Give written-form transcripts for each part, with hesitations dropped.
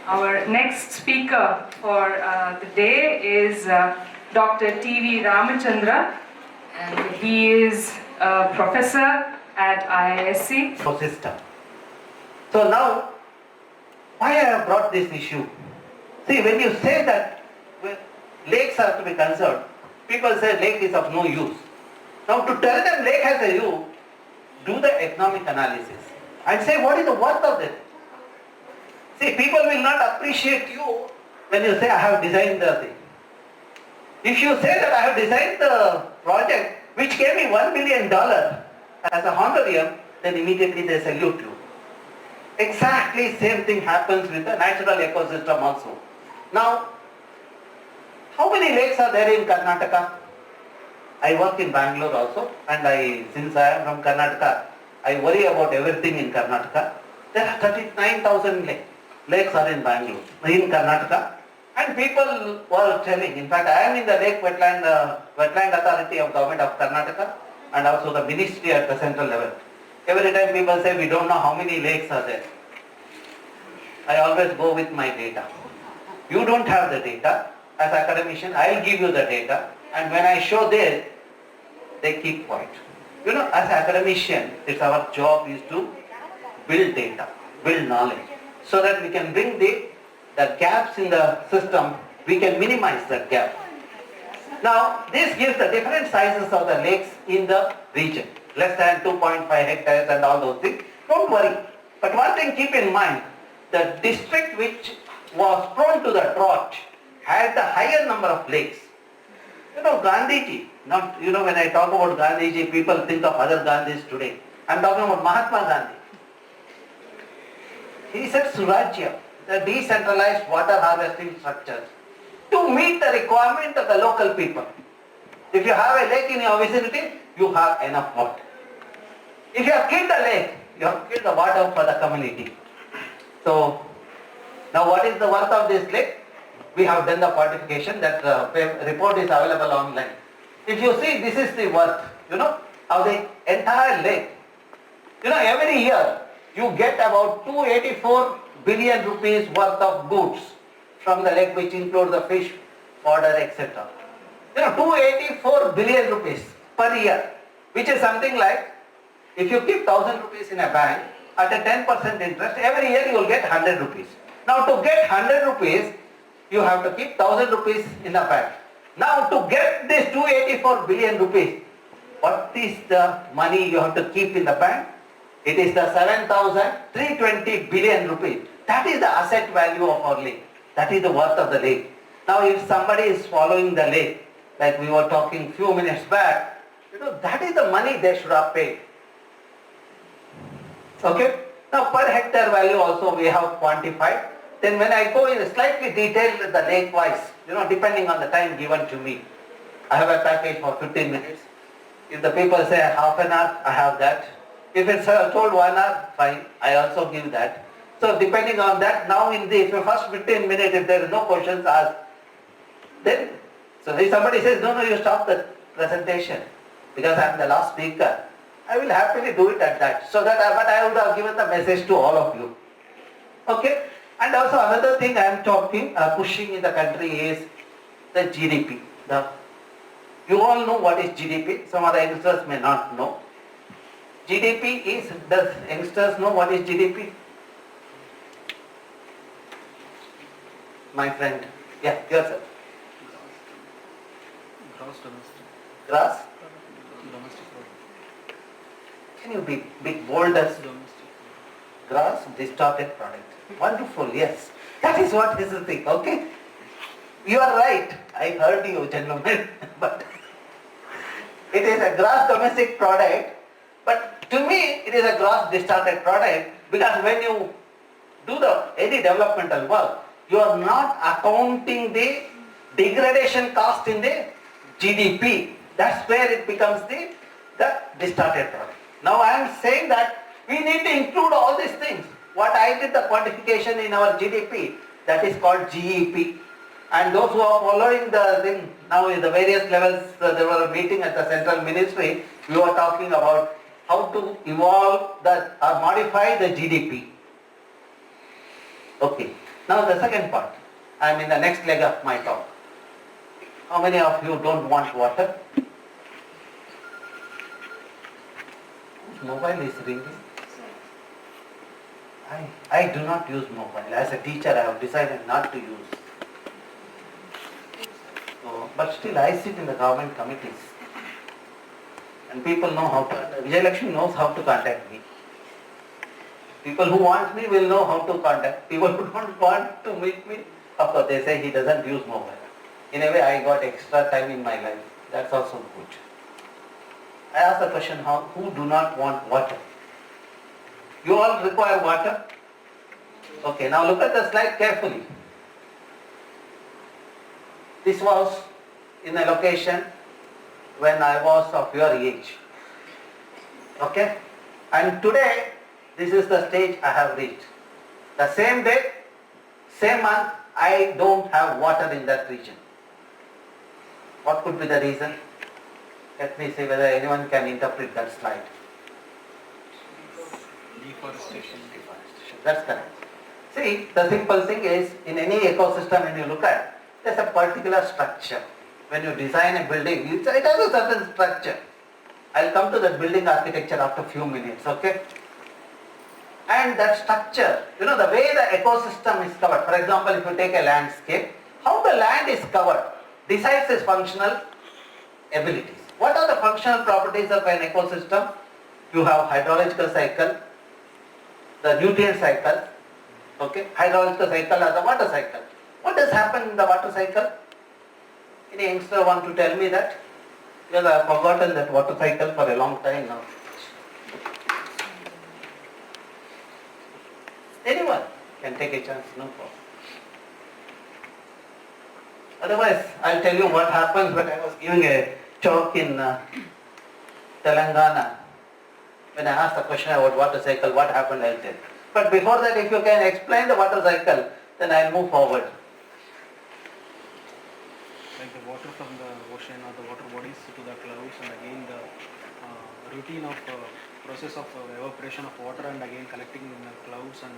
Our next speaker for the day is Dr. T.V. Ramachandra, and he is a professor at IISc. System. So now, why I have brought this issue? See, when you say that lakes are to be conserved, people say lake is of no use. Now to tell them lake has a use, do the economic analysis and say what is the worth of it. See, people will not appreciate you when you say I have designed the thing. If you say that I have designed the project which gave me $1 billion as a honorarium, then immediately they salute you. Exactly same thing happens with the natural ecosystem also. Now, how many lakes are there in Karnataka? I work in Bangalore also, and since I am from Karnataka, I worry about everything in Karnataka. There are 39,000 lakes are in Bangalore, in Karnataka, and people were telling, in fact I am in the Lake Wetland Authority of Government of Karnataka and also the ministry at the central level. Every time people say we don't know how many lakes are there. I always go with my data. You don't have the data. As academician, I will give you the data, and when I show this, they keep quiet. You know, as academician, it's our job is to build data, build knowledge, so that we can bring the gaps in the system, we can minimize that gap. Now, this gives the different sizes of the lakes in the region, less than 2.5 hectares and all those things. Don't worry. But one thing keep in mind, the district which was prone to the drought had the higher number of lakes. You know, Gandhiji, when I talk about Gandhiji, people think of other Gandhis today. I am talking about Mahatma Gandhi. He said Surajya, the decentralized water harvesting structures, to meet the requirement of the local people. If you have a lake in your vicinity, you have enough water. If you have killed the lake, you have killed the water for the community. So, now what is the worth of this lake? We have done the quantification, that report is available online. If you see, this is the worth, of the entire lake. Every year you get about 284 billion rupees worth of goods from the lake, which include the fish, fodder, etc. 284 billion rupees per year, which is something like, if you keep 1,000 rupees in a bank at a 10% interest, every year you will get 100 rupees. Now to get 100 rupees, you have to keep 1,000 rupees in the bank. Now to get this 284 billion rupees, what is the money you have to keep in the bank? It is the 7,320 billion rupees. That is the asset value of our lake. That is the worth of the lake. Now if somebody is following the lake, like we were talking few minutes back, that is the money they should have paid. Okay? Now per hectare value also we have quantified. Then when I go in slightly detailed with the lake wise, depending on the time given to me, I have a package for 15 minutes. If the people say half an hour, I have that. If it's told 1 hour, fine, I also give that. So depending on that, now in the first 15 minutes, if there is no questions asked, then, so if somebody says, no, you stop the presentation because I am the last speaker, I will happily do it at that. So that, but I would have given the message to all of you. Okay? And also another thing I am pushing in the country is the GDP. You all know what is GDP. Some of the youngsters may not know. GDP is, does youngsters know what is GDP? My friend. Yeah, yourself. Gross domestic. Gross? Domestic product. Can you be bold as Domestic. gross distorted product? Wonderful, yes. That is what is the thing, okay? You are right. I heard you, gentlemen. But it is a gross domestic product. But to me, it is a gross distorted product, because when you do any developmental work, you are not accounting the degradation cost in the GDP. That's where it becomes the distorted product. Now I am saying that we need to include all these things. What I did the quantification in our GDP, that is called GEP. And those who are following the thing, now in the various levels, there was a meeting at the central ministry, we were talking about how to evolve or modify the GDP. Okay. Now the second part, I am in the next leg of my talk. How many of you don't want water? Whose mobile is ringing? I do not use mobile. As a teacher, I have decided not to use. So, but still, I sit in the government committees, and people know how to. Vijayalakshmi knows how to contact me. People who want me will know how to contact. People who don't want to meet me, of course, they say he doesn't use mobile. In a way, I got extra time in my life. That's also good. I asked the question: who do not want water? You all require water? Okay, now look at the slide carefully. This was in a location when I was of your age. Okay? And today, this is the stage I have reached. The same day, same month, I don't have water in that region. What could be the reason? Let me see whether anyone can interpret that slide. Deforestation. That's correct. See, the simple thing is, in any ecosystem when you look at, there's a particular structure. When you design a building, it has a certain structure. I'll come to that building architecture after a few minutes, okay? And that structure, the way the ecosystem is covered. For example, if you take a landscape, how the land is covered decides its functional abilities. What are the functional properties of an ecosystem? You have hydrological cycle, the nutrient cycle, okay? Hydrological cycle or the water cycle. What does happen in the water cycle? Any youngster want to tell me that? Because I have forgotten that water cycle for a long time now. Anyone can take a chance, no problem. Otherwise, I'll tell you what happened when I was giving a talk in Telangana. When I asked the question about water cycle, what happened, I'll tell. But before that, if you can explain the water cycle, then I'll move forward. Like the water from the ocean or the water bodies to the clouds, and again the routine of process of evaporation of water, and again collecting in the clouds and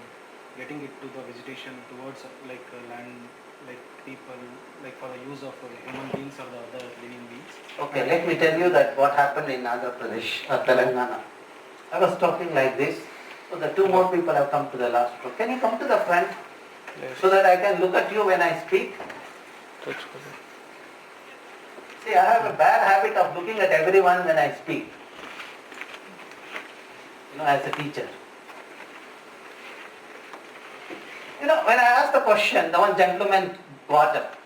getting it to the vegetation towards land, like people, like for the use of human beings or the other living beings. Okay, let me tell you that what happened in Andhra Pradesh or Telangana. I was talking like this, so the two more people have come to the last row. Can you come to the front so that I can look at you when I speak? See, I have a bad habit of looking at everyone when I speak, as a teacher. When I asked the question, the one gentleman got up.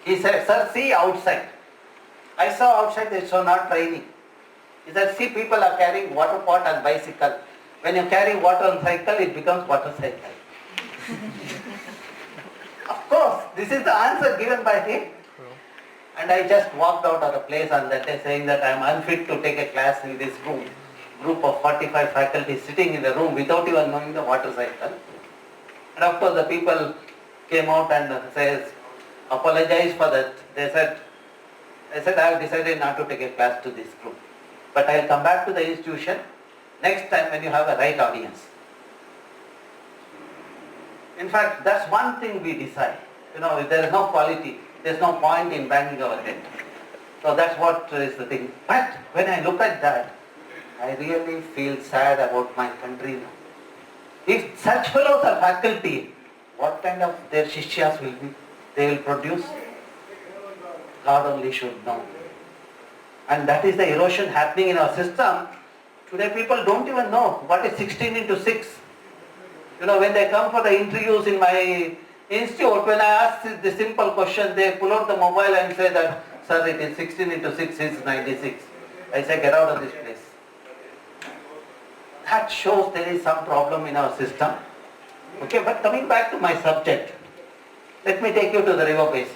He said, "Sir, see outside." I saw outside, it's so not raining. He said, "See, people are carrying water pot and bicycle. When you carry water on cycle, it becomes water cycle." Of course, this is the answer given by him. And I just walked out of the place on that day saying that I am unfit to take a class in this room. Group of 45 faculty sitting in the room without even knowing the water cycle. And of course the people came out and says, apologize for that. I said I have decided not to take a class to this group. But I will come back to the institution next time when you have a right audience. In fact, that's one thing we decide. If there is no quality, there is no point in banging our head. So that's what is the thing. But when I look at that, I really feel sad about my country now. If such fellows are faculty, what kind of their shishyas will be? They will produce? God only should know. And that is the erosion happening in our system. Today people don't even know what is 16 into 6. When they come for the interviews in my institute, when I ask the simple question, they pull out the mobile and say that, "Sir, it is 16 into 6 is 96. I say, "Get out of this place." That shows there is some problem in our system. Okay, but coming back to my subject, let me take you to the river basin.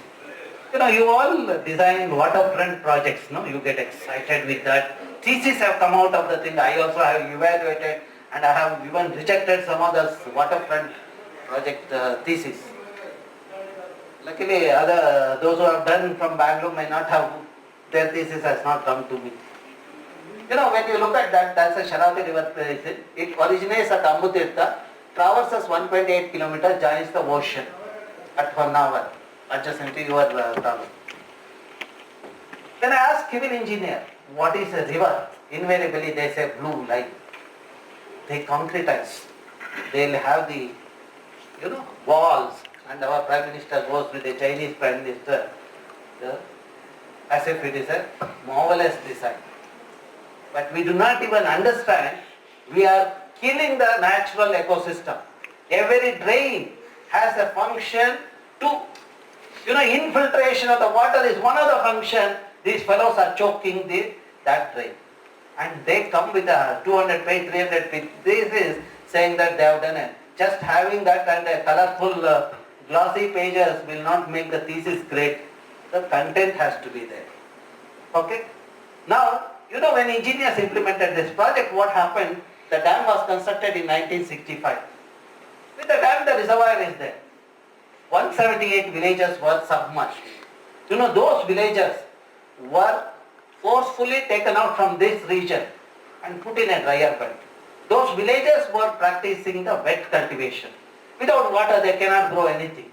You all design waterfront projects, no? You get excited with that. Theses have come out of the thing. I also have evaluated and I have even rejected some of the waterfront project thesis. Luckily, those who have done from Bangalore may not have, their thesis has not come to me. When you look at that, that's a Sharavati river basin. It originates at Ambutirtha traverses 1.8 kilometers, joins the ocean at 1 hour, adjacent to your town. Then I ask civil engineer, what is a river? Invariably they say blue line. They concretize. They'll have the, walls, and our Prime Minister goes with the Chinese Prime Minister as if it is a marvelous design. But we do not even understand, we are killing the natural ecosystem. Every drain has a function to, infiltration of the water is one of the functions. These fellows are choking that drain. And they come with a 200 page, 300 page thesis saying that they have done it. Just having that and a colorful glossy pages will not make the thesis great. The content has to be there. Okay? Now, when engineers implemented this project, what happened? The dam was constructed in 1965. With the dam, the reservoir is there. 178 villages were submerged. Those villages were forcefully taken out from this region and put in a drier belt. Those villages were practicing the wet cultivation. Without water, they cannot grow anything.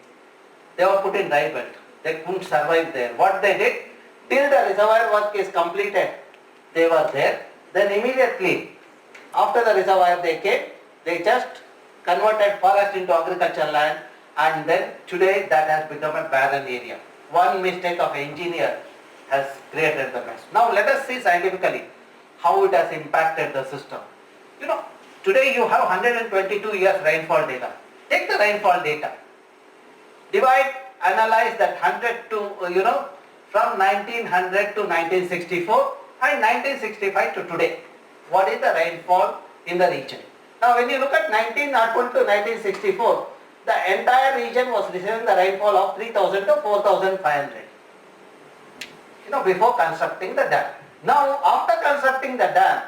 They were put in dry belt. They couldn't survive there. What they did, till the reservoir work is completed, they were there. Then immediately, after the reservoir they came, they just converted forest into agricultural land, and then today that has become a barren area. One mistake of engineer has created the mess. Now let us see scientifically how it has impacted the system. Today you have 122 years rainfall data. Take the rainfall data. Divide, analyze that 100 to, from 1900 to 1964 and 1965 to today. What is the rainfall in the region? Now when you look at 1901 to 1964, the entire region was receiving the rainfall of 3000 to 4500. Before constructing the dam. Now after constructing the dam,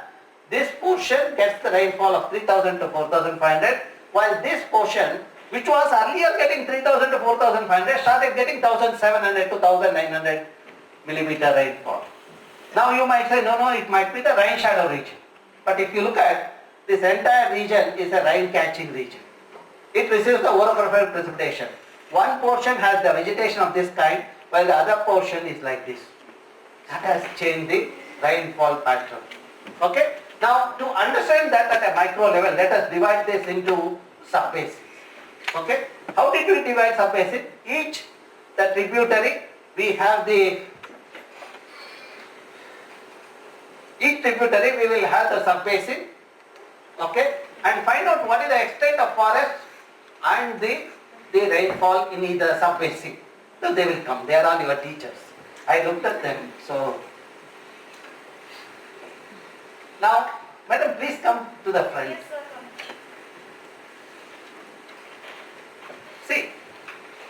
this portion gets the rainfall of 3000 to 4500, while this portion, which was earlier getting 3000 to 4500, started getting 1700 to 1900 millimeter rainfall. Now you might say, no, it might be the rain shadow region. But if you look at this entire region is a rain catching region. It receives the orographic precipitation. One portion has the vegetation of this kind, while the other portion is like this. That has changed the rainfall pattern. Okay? Now to understand that at a micro level, let us divide this into subbasins. Okay? How did we divide subbasin? Each the tributary, we have each tributary we will have the subbasin. Okay? And find out what is the extent of forest and the rainfall in either subbasin. So they will come. They are all your teachers. I looked at them. So now, madam, please come to the front. Yes, sir. See,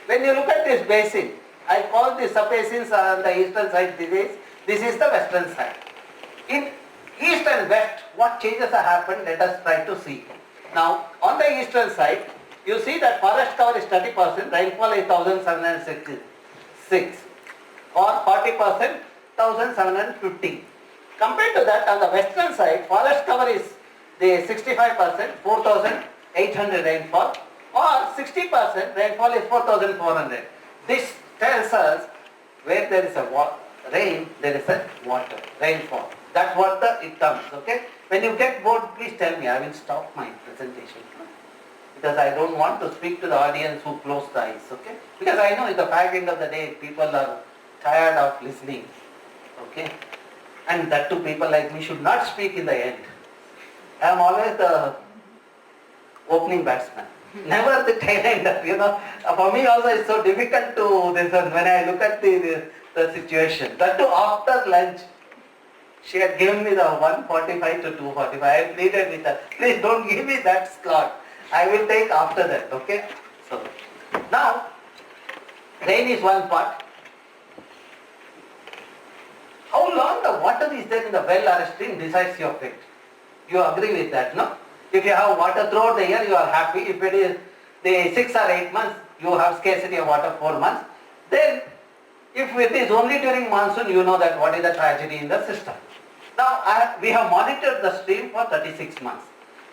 when you look at this basin, I call the subbasins on the eastern side. This is the western side. In east and west, what changes have happened? Let us try to see. Now, on the eastern side, you see that forest cover is 30%, rainfall is 1766, or 40%, 1750. Compared to that, on the western side, forest cover is the 65%, 4800 rainfall, or 60% rainfall is 4400. This tells us where there is a rain, there is a water, rainfall. That's what it comes, okay? When you get bored, please tell me, I will stop my presentation. Because I don't want to speak to the audience who close the eyes, okay? Because I know at the back end of the day, people are tired of listening, okay? And that too, people like me should not speak in the end. I am always the opening batsman. Never the tail ender, For me also it's so difficult to this one when I look at the situation. That too after lunch, she had given me the 145 to 245. I pleaded with her, please don't give me that slot. I will take after that, okay? So, now, rain is one part. How long the water is there in the well or a stream decides your fate. You agree with that, no? If you have water throughout the year, you are happy. If it is the 6 or 8 months, you have scarcity of water 4 months. Then, if it is only during monsoon, you know that what is the tragedy in the system. Now, we have monitored the stream for 36 months.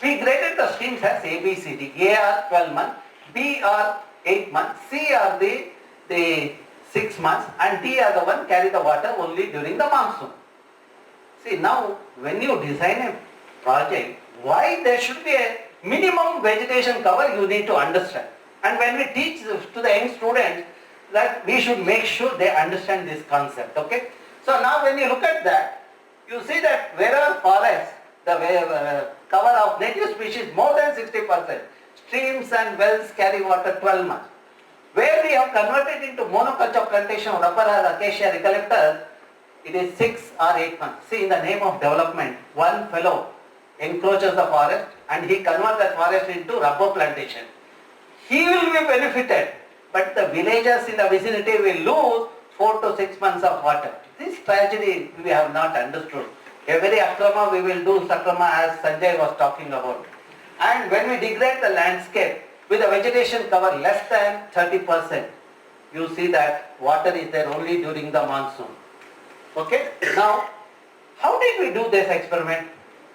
We graded the streams as A, B, C, D. A are 12 months, B are 8 months, C are the 6 months, and D are the one carry the water only during the monsoon. See, now when you design a project, why there should be a minimum vegetation cover, you need to understand. And when we teach to the young students, that we should make sure they understand this concept, okay? So now when you look at that, you see that wherever forest, the cover of native species more than 60%, streams and wells carry water 12 months. Where we have converted into monoculture plantation of rubber or acacia eucalyptus, it is 6 or 8 months. See, in the name of development, one fellow encroaches the forest and he converts the forest into rubber plantation. He will be benefited, but the villagers in the vicinity will lose 4 to 6 months of water. This tragedy we have not understood. Every akrama we will do sakrama, as Sanjay was talking about. And when we degrade the landscape with a vegetation cover less than 30%, you see that water is there only during the monsoon. Okay? Now, how did we do this experiment?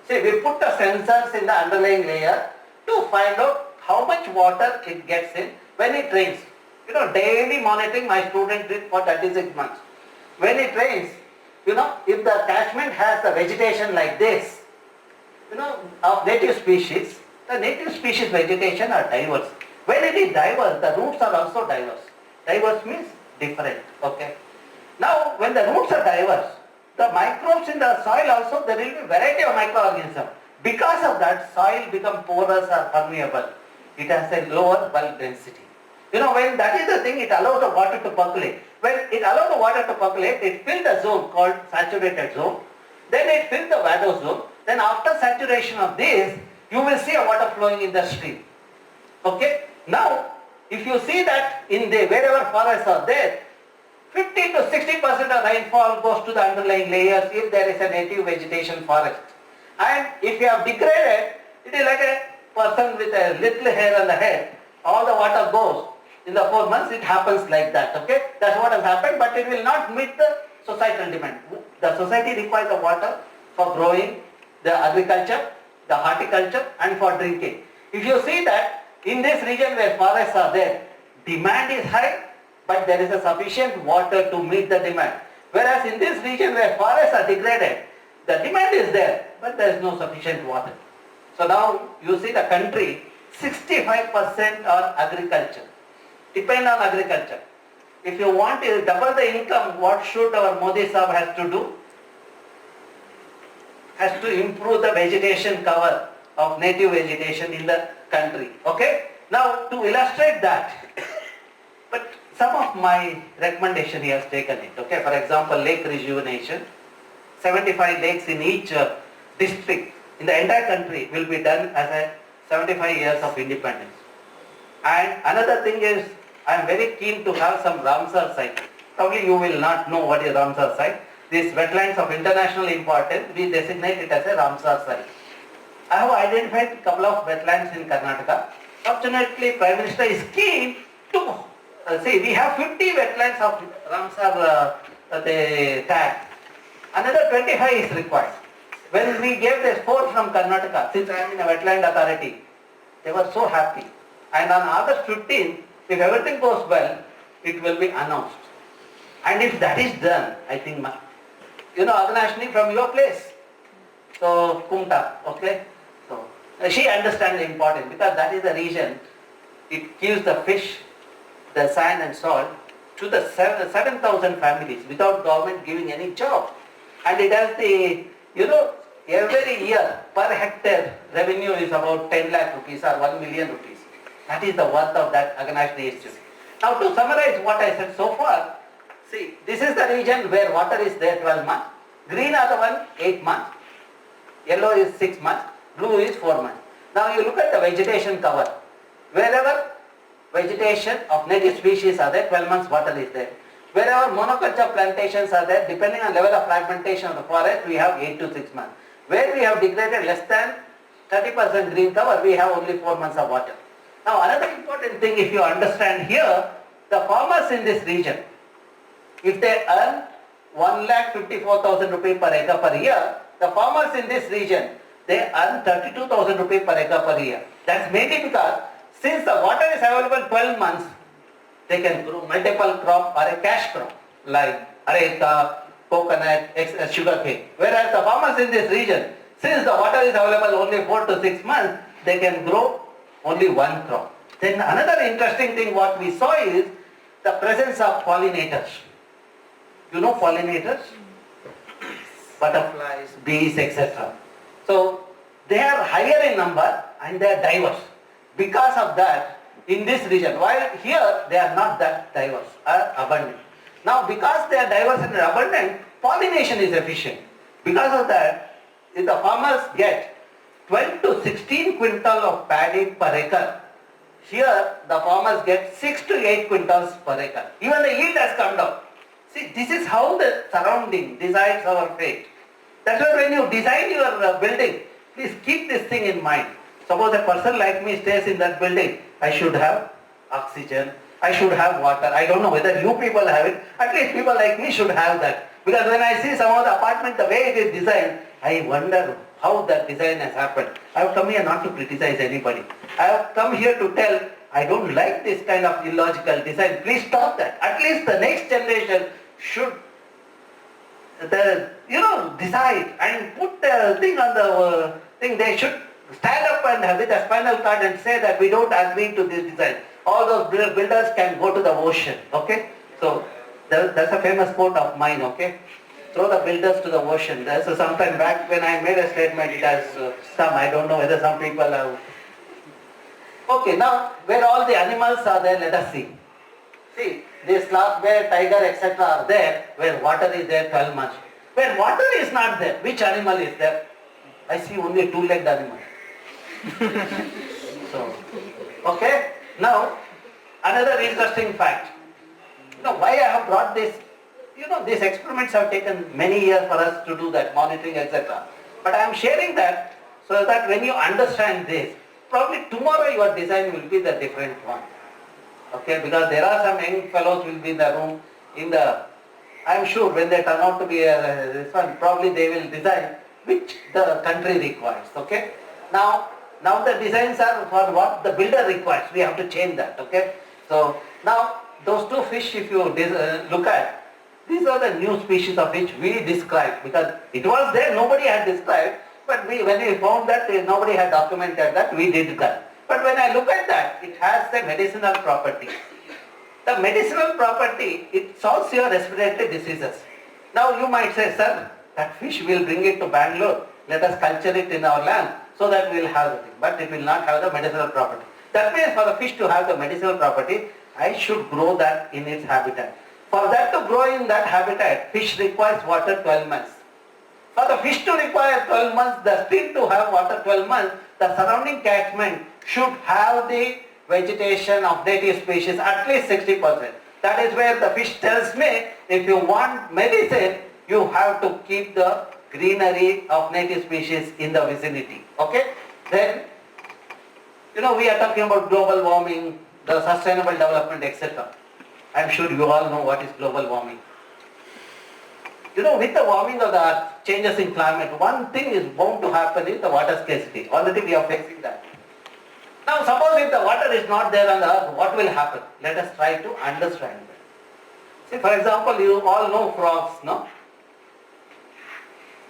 See, we put the sensors in the underlying layer to find out how much water it gets in when it rains. You know, daily monitoring my student did for 36 months. When it rains, you know, if the catchment has the vegetation like this, you know, of native species, the native species vegetation are diverse. When it is diverse, the roots are also diverse. Diverse means different, okay? Now, when the roots are diverse, the microbes in the soil also, there will be variety of microorganisms. Because of that, soil becomes porous or permeable. It has a lower bulk density. You know, when that is the thing, it allows the water to percolate. When it allows the water to percolate, it fills the zone called saturated zone. Then it fills the vado zone. Then after saturation of this, you will see a water flowing in the stream. Okay? Now, if you see that in the wherever forests are there, 50 to 60% of rainfall goes to the underlying layers if there is a native vegetation forest. And if you have degraded, it is like a person with a little hair on the head. All the water goes. In the 4 months, it happens like that. Okay? That's what has happened, but it will not meet the societal demand. The society requires the water for growing, the agriculture, the horticulture, and for drinking. If you see that in this region where forests are there, demand is high, but there is a sufficient water to meet the demand. Whereas in this region where forests are degraded, the demand is there, but there is no sufficient water. So now you see the country, 65% are agriculture, depend on agriculture. If you want to double the income, what should our Modi Sahab has to do? Has to improve the vegetation cover of native vegetation in the country. Okay? Now to illustrate that, but some of my recommendation he has taken it. Okay? For example, lake rejuvenation, 75 lakes in each district in the entire country will be done as a 75 years of independence. And another thing is, I am very keen to have some Ramsar site. Probably you will not know what is Ramsar site. These wetlands of international importance, we designate it as a Ramsar site. I have identified a couple of wetlands in Karnataka. Fortunately, Prime Minister is keen to see, we have 50 wetlands of Ramsar the tag. Another 25 is required. When we gave the 4 from Karnataka, since I am in a wetland authority, they were so happy. And on August 15th, if everything goes well, it will be announced. And if that is done, I think, you know, Agnashni from your place, so Kumta, okay? So she understands the importance because that is the region, it gives the fish, the sand and salt to the 7,000 families without government giving any job. And it has the, you know, every year per hectare revenue is about 10 lakh rupees or 1 million rupees. That is the worth of that Agnashni Institute. Now to summarize what I said so far, see, this is the region where water is there 12 months, green are the one 8 months, yellow is 6 months, blue is 4 months. Now you look at the vegetation cover. Wherever vegetation of native species are there, 12 months water is there. Wherever monoculture plantations are there, depending on level of fragmentation of the forest, we have 8 to 6 months. Where we have degraded less than 30% green cover, we have only 4 months of water. Now another important thing, if you understand here, the farmers in this region, if they earn 1,54,000 rupees per acre per year, the farmers in this region they earn 32,000 rupees per acre per year. That's mainly because since the water is available 12 months, they can grow multiple crop or a cash crop like areca, coconut, sugarcane. Whereas the farmers in this region, since the water is available only 4 to 6 months, they can grow only one crop. Then another interesting thing what we saw is the presence of pollinators. You know pollinators? Butterflies, bees, etc. So they are higher in number and they are diverse. Because of that, in this region, while here they are not that diverse or abundant. Now because they are diverse and abundant, pollination is efficient. Because of that, if the farmers get 12 to 16 quintal of paddy per acre, here the farmers get 6 to 8 quintals per acre. Even the yield has come down. See, this is how the surrounding decides our fate. That's why when you design your building, please keep this thing in mind. Suppose a person like me stays in that building, I should have oxygen, I should have water. I don't know whether you people have it, at least people like me should have that. Because when I see some of the apartment, the way it is designed, I wonder how that design has happened. I have come here not to criticize anybody. I have come here to tell, I don't like this kind of illogical design. Please stop that. At least the next generation should decide and put the thing on the thing. They should stand up and with a spinal cord and say that we don't agree to this design. All those builders can go to the ocean, okay? So that's a famous quote of mine, okay? Throw the builders to the ocean. That's some time back when I made a statement, it has some, I don't know whether some people have. Okay, now where all the animals are there, let us see. See, this sloth bear, tiger, etc. are there where water is there 12 months. Where water is not there, which animal is there? I see only two-legged animal. So, okay. Now, another interesting fact. Why I have brought this? These experiments have taken many years for us to do that, monitoring, etc. But I am sharing that so that when you understand this, probably tomorrow your design will be the different one. Okay, because there are some young fellows will be in the room, I am sure when they turn out to be this one, probably they will design which the country requires, okay. Now the designs are for what the builder requires, we have to change that, okay. So now those two fish, if you look at, these are the new species of which we described, because it was there, nobody had described, but when we found that nobody had documented that, we did that. But when I look at that, it has the medicinal property. The medicinal property, it solves your respiratory diseases. Now you might say, sir, that fish will bring it to Bangalore, let us culture it in our land so that we will have the thing, but it will not have the medicinal property. That means for the fish to have the medicinal property, I should grow that in its habitat. For that to grow in that habitat, fish requires water 12 months. For the fish to require 12 months, the stream to have water 12 months, the surrounding catchment should have the vegetation of native species at least 60%. That is where the fish tells me, if you want medicine, you have to keep the greenery of native species in the vicinity. Okay? Then, we are talking about global warming, the sustainable development, etc. I am sure you all know what is global warming. With the warming of the earth, changes in climate, one thing is bound to happen is the water scarcity. Already we are facing that. Now suppose if the water is not there on the earth, what will happen? Let us try to understand that. See, for example, you all know frogs, no?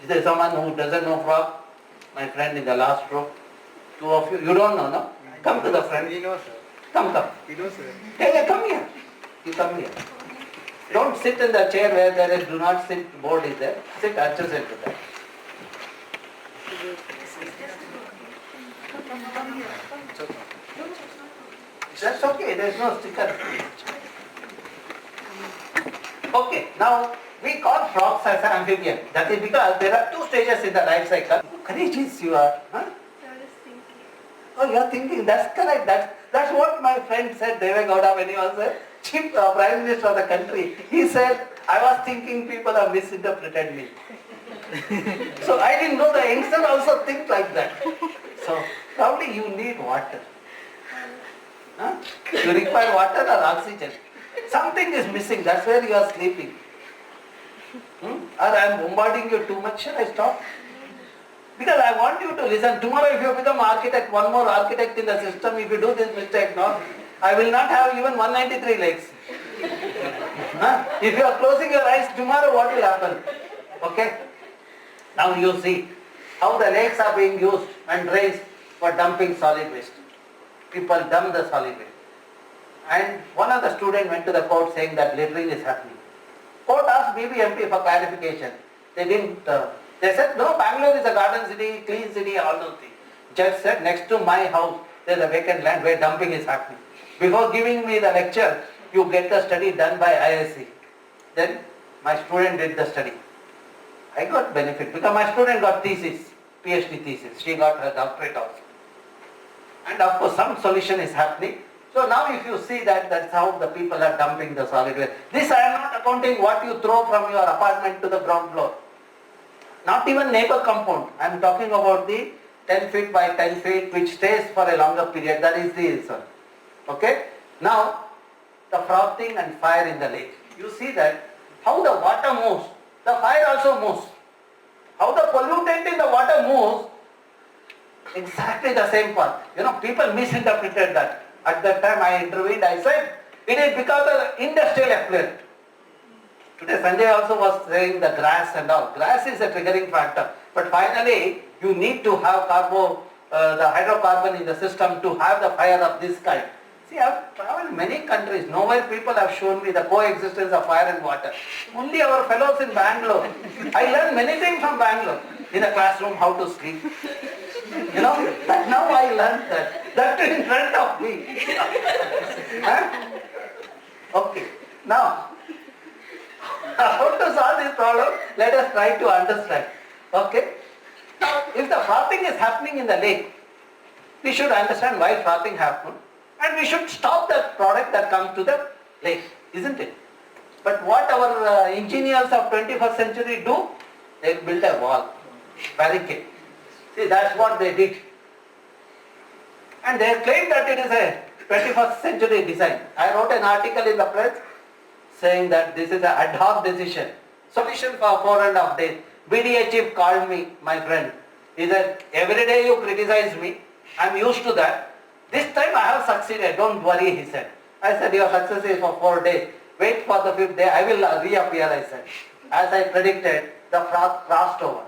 Is there someone who doesn't know frog? My friend in the last row. Two of you, you don't know, no? Come to the front. He knows, sir. Come. He knows, sir. Hey, come here. You come here. Don't sit in the chair where there is do not sit board is there. Sit adjacent to that. That's okay, there is no sticker. Okay, now we call frogs as an amphibian. That is because there are two stages in the life cycle. Courageous you are. Huh? Oh, you are thinking, that's correct. That's what my friend said, Deve Gowda, when he was the chief prime minister of the country. He said, I was thinking people have misinterpreted me. So I didn't know the youngster also think like that. So probably you need water. Huh? You require water or oxygen. Something is missing, that's where you are sleeping. Or I am bombarding you too much, shall I stop? Because I want you to listen. Tomorrow if you become architect, one more architect in the system, if you do this mistake, no, I will not have even 193 lakes. Huh? If you are closing your eyes, tomorrow what will happen? Okay? Now you see how the lakes are being used and drains for dumping solid waste. People dump the solid waste. And one of the students went to the court saying that littering is happening. Court asked BBMP for clarification. They didn't. They said, no, Bangalore is a garden city, clean city, all those things. Judge said, next to my house, there is a vacant land where dumping is happening. Before giving me the lecture, you get the study done by ISC. Then my student did the study. I got benefit because my student got thesis, PhD thesis. She got her doctorate also. And of course, some solution is happening. So now if you see that, that's how the people are dumping the solid waste. This I am not accounting what you throw from your apartment to the ground floor. Not even neighbor compound. I am talking about the 10 feet by 10 feet which stays for a longer period. That is the answer. Okay? Now, the frothing and fire in the lake. You see that how the water moves, the fire also moves. How the pollutant in the water moves, exactly the same path. You know, people misinterpreted that. At that time I intervened, I said, it is because of the industrial effluent. Today Sanjay also was saying the grass and all. Grass is a triggering factor. But finally, you need to have the hydrocarbon in the system to have the fire of this kind. See, I have traveled many countries. Nowhere people have shown me the coexistence of fire and water. Only our fellows in Bangalore. I learned many things from Bangalore. In a classroom, how to sleep. You know, but now I learned that in front of me. Huh? Okay, now, how to solve this problem? Let us try to understand. Okay? Now, if the frothing is happening in the lake, we should understand why frothing happens and we should stop the product that comes to the lake, isn't it? But what our engineers of 21st century do? They build a wall, barricade. See, that's what they did. And they claim that it is a 21st century design. I wrote an article in the press saying that this is an ad hoc decision. Solution for 4.5 days. BDA chief called me, my friend. He said, every day you criticize me. I'm used to that. This time I have succeeded. Don't worry, he said. I said, your success is for 4 days. Wait for the 5th day. I will reappear, I said. As I predicted, the froth crossed over.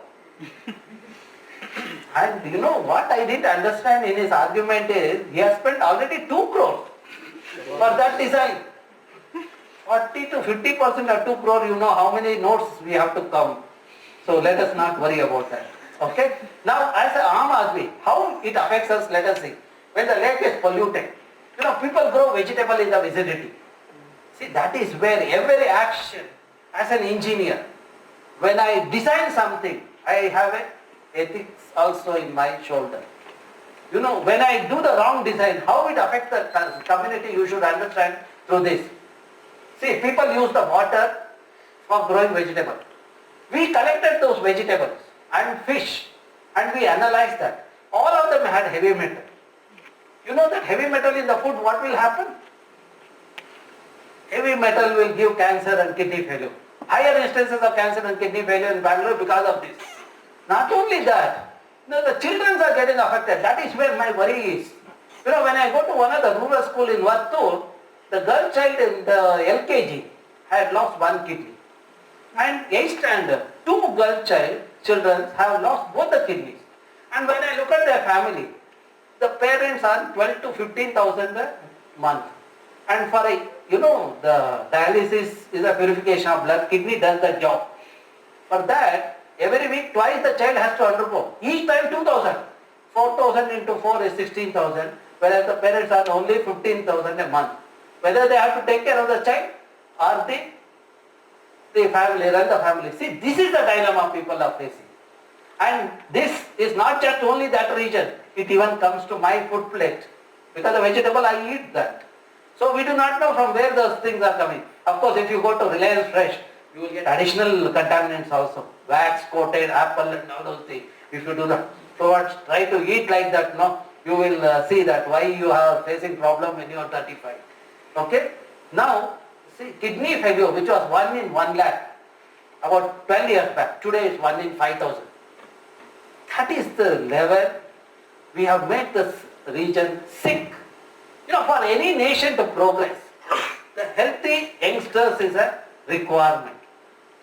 And you know what I didn't understand in his argument is, he has spent already 2 crores for that design. 40 to 50% of 2 crore, you know how many notes we have to come. So let us not worry about that. Okay? Now as a Aam Aadmi, how it affects us, let us see. When the lake is polluted, you know, people grow vegetable in the vicinity. See, that is where every action, as an engineer, when I design something, I have a ethics also in my shoulder. You know, when I do the wrong design, how it affects the community, you should understand through this. See, people use the water for growing vegetables. We collected those vegetables and fish and we analyzed that. All of them had heavy metal. You know that heavy metal in the food, what will happen? Heavy metal will give cancer and kidney failure. Higher instances of cancer and kidney failure in Bangalore because of this. Not only that, the children are getting affected. That is where my worry is. You know, when I go to one of the rural school in Vattur, the girl child in the LKG had lost 1 kidney. And 8th standard, 2 girl children have lost both the kidneys. And when I look at their family, the parents are 12 to 15,000 a month. And for the dialysis is a purification of blood, kidney does the job. For that, every week twice the child has to undergo. Each time 2,000. 4,000 into 4 is 16,000, whereas the parents are only 15,000 a month. Whether they have to take care of the child or the family, run the family. See, this is the dilemma people are facing. And this is not just only that region, it even comes to my food plate. Because the vegetable, I eat that. So we do not know from where those things are coming. Of course, if you go to Reliance Fresh, you will get additional contaminants also. Wax, coated, apple and all those things. If you do that, so try to eat like that, no, you will see that why you are facing problem when you are 35. Okay? Now, see, kidney failure, which was 1 in 1 lakh, about 12 years back, today is 1 in 5,000. That is the level we have made this region sick. For any nation to progress, the healthy youngsters is a requirement.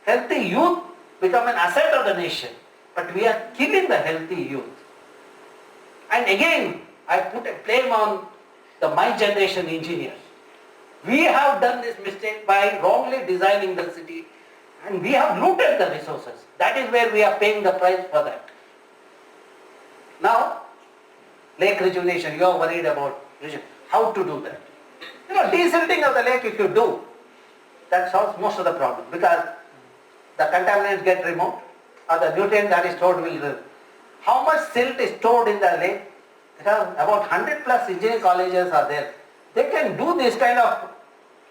Healthy youth become an asset of the nation, but we are killing the healthy youth. And again, I put a blame on my generation engineers. We have done this mistake by wrongly designing the city, and we have looted the resources. That is where we are paying the price for that. Now, lake rejuvenation, you are worried about how to do that. Desilting of the lake, if you do, that solves most of the problem, because the contaminants get removed, or the nutrient that is stored will remove. How much silt is stored in the lake? There are about 100 plus engineering colleges are there. They can do this kind of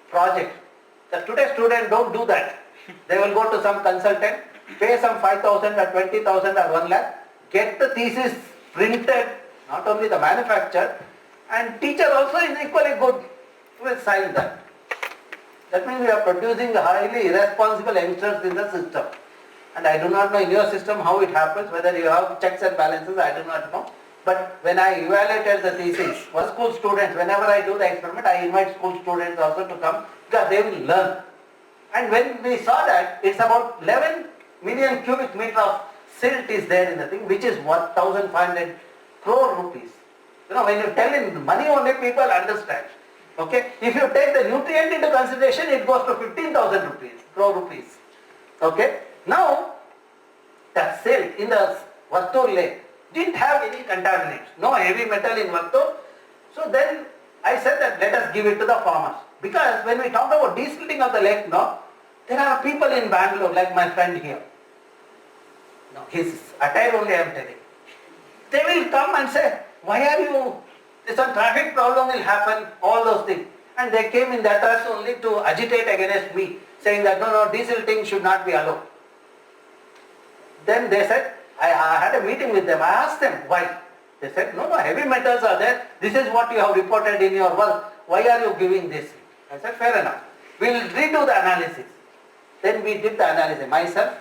project. The today's students don't do that. They will go to some consultant, pay some 5,000 or 20,000 or 1 lakh, get the thesis printed, not only the manufacturer, and teacher also is equally good, will sign that. That means we are producing highly irresponsible youngsters in the system. And I do not know in your system how it happens, whether you have checks and balances, I do not know. But when I evaluated the thesis, for school students, whenever I do the experiment, I invite school students also to come, because they will learn. And when we saw that, it's about 11 million cubic meter of silt is there in the thing, which is 1,500 crore rupees. When you tell in money only, people understand. Okay? If you take the nutrient into consideration, it goes to 15,000 crore rupees. Okay? Now, the silt in the Vattur lake didn't have any contaminants, no heavy metal in Vattur. So then I said that let us give it to the farmers. Because when we talk about desilting of the lake now, there are people in Bangalore, like my friend here. No, his attire only I am telling. They will come and say, why are you, some traffic problem will happen, all those things. And they came in that rush only to agitate against me, saying that no, desilting should not be allowed. Then they said, I had a meeting with them, I asked them why. They said, no, heavy metals are there, this is what you have reported in your work, why are you giving this? I said, fair enough, we will redo the analysis. Then we did the analysis, myself,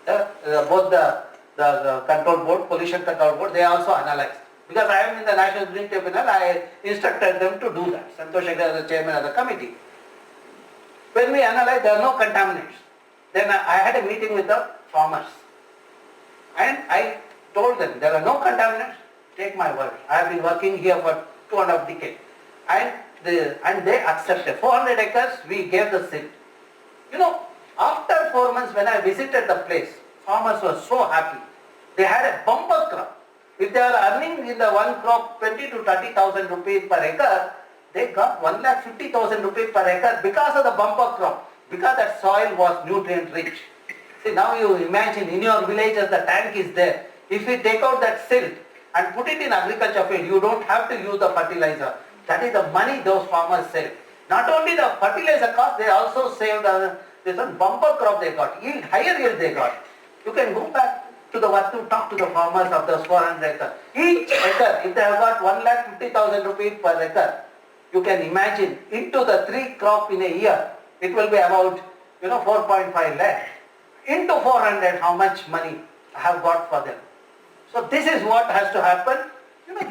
both the control board, pollution control board, they also analyzed. Because I am in the National Green Tribunal, I instructed them to do that. Santosh Agrawal is the chairman of the committee. When we analyzed, there are no contaminants. Then I had a meeting with the farmers. And I told them, there are no contaminants, take my word. I have been working here for 2.5 decades. And they accepted. 400 acres, we gave the silt. After 4 months when I visited the place, farmers were so happy. They had a bumper crop. If they are earning in the one crop 20 to 30,000 rupees per acre, they got 1,50,000 rupees per acre because of the bumper crop, because that soil was nutrient rich. See, now you imagine in your villages the tank is there. If you take out that silt and put it in agriculture field, you don't have to use the fertilizer. That is the money those farmers save. Not only the fertilizer cost, they also saved this one bumper crop they got, higher yield they got. You can go back to the Vattu, talk to the farmers of those 400 acres. Each acre, if they have got 1,50,000 rupees per acre, you can imagine into the 3 crop in a year, it will be about 4.5 lakh. Into 400, how much money I have got for them. So this is what has to happen.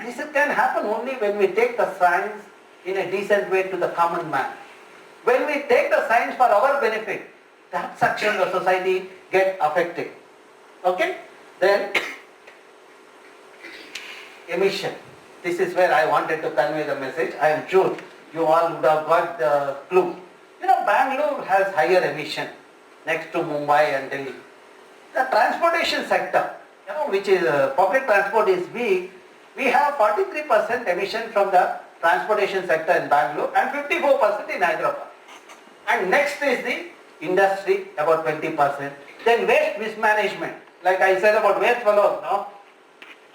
This can happen only when we take the science in a decent way to the common man. When we take the science for our benefit, that section of the society get affected. Okay? Then, emission. This is where I wanted to convey the message. I am sure you all would have got the clue. Bangalore has higher emission next to Mumbai and Delhi. The transportation sector, which is public transport is weak, we have 43% emission from the transportation sector in Bangalore and 54% in Hyderabad. And next is the industry, about 20%. Then waste mismanagement, like I said about waste fellows,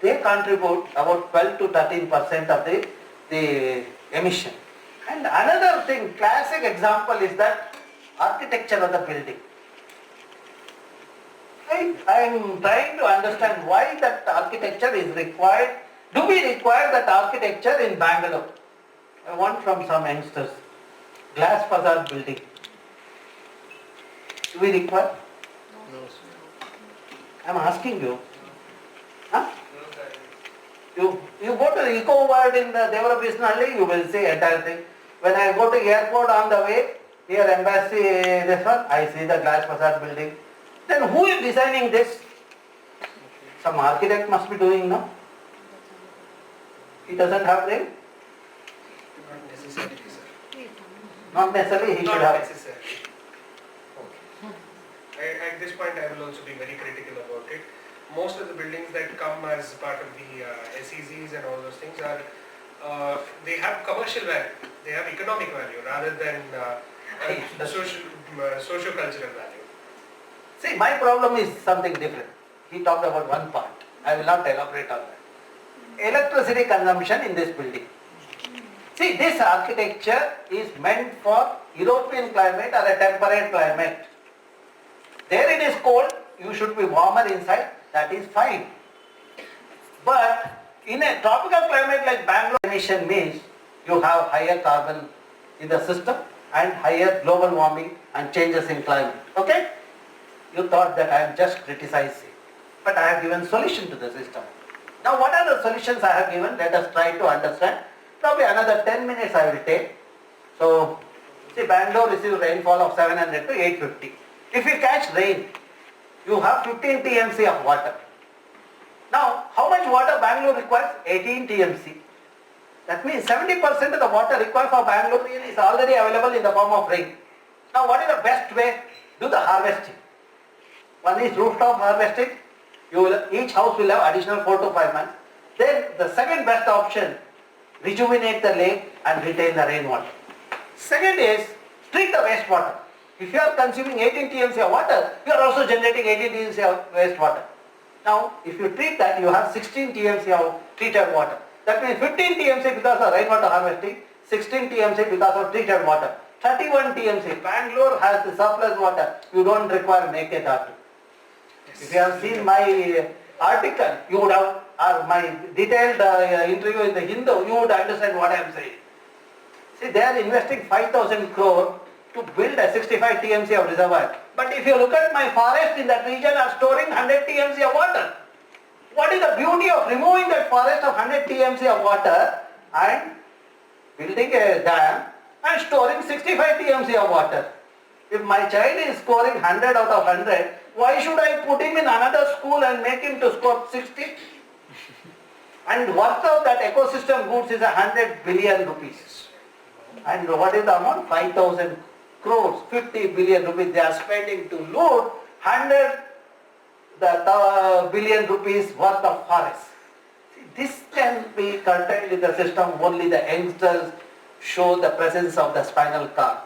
they contribute about 12 to 13% of the emission. And another thing, classic example is that architecture of the building. I am trying to understand why that architecture is required. Do we require that architecture in Bangalore? I want from some youngsters. Glass facade building. Do we require? No, sir. I am asking you. Huh? You go to the Eco World in the Devara Bisnalli, you will see entire thing. When I go to airport on the way, here embassy, this one, I see the glass facade building. Then who is designing this? Some architect must be doing, no? He doesn't have them? Not necessarily, sir. Not necessarily, he should Not have. necessarily. At this point, I will also be very critical about it. Most of the buildings that come as part of the SEZs and all those things are, they have commercial value, they have economic value rather than socio-cultural value. See, my problem is something different. He talked about one part. I will not elaborate on that. Electricity consumption in this building. See, this architecture is meant for European climate or a temperate climate. There it is cold, you should be warmer inside, that is fine. But in a tropical climate like Bangalore, emission means you have higher carbon in the system and higher global warming and changes in climate. Okay? You thought that I am just criticizing, but I have given solution to the system. Now what are the solutions I have given? Let us try to understand. Probably another 10 minutes I will take. So, see, Bangalore receives rainfall of 700 to 850. If you catch rain, you have 15 TMC of water. Now, how much water Bangalore requires? 18 TMC. That means 70% of the water required for Bangalore is already available in the form of rain. Now, what is the best way? Do the harvesting. One is rooftop harvesting. Each house will have additional 4 to 5 months. Then the second best option, rejuvenate the lake and retain the rainwater. Second is treat the wastewater. If you are consuming 18 TMC of water, you are also generating 18 TMC of wastewater. Now, if you treat that, you have 16 TMC of treated water. That means 15 TMC because of rainwater harvesting, 16 TMC because of treated water. 31 TMC. Bangalore has the surplus water. You don't require naked water. If you have seen my article, you would have, or my detailed interview in the Hindu, you would understand what I am saying. See, they are investing 5,000 crore to build a 65 TMC of reservoir. But if you look at my forest in that region are storing 100 TMC of water. What is the beauty of removing that forest of 100 TMC of water and building a dam and storing 65 TMC of water? If my child is scoring 100 out of 100, why should I put him in another school and make him to score 60? And worth of that ecosystem goods is 100 billion rupees. And what is the amount? 5,000 crores, 50 billion rupees they are spending to load 100 billion rupees worth of forest. See, this can be curtailed in the system, only the youngsters show the presence of the spinal cord.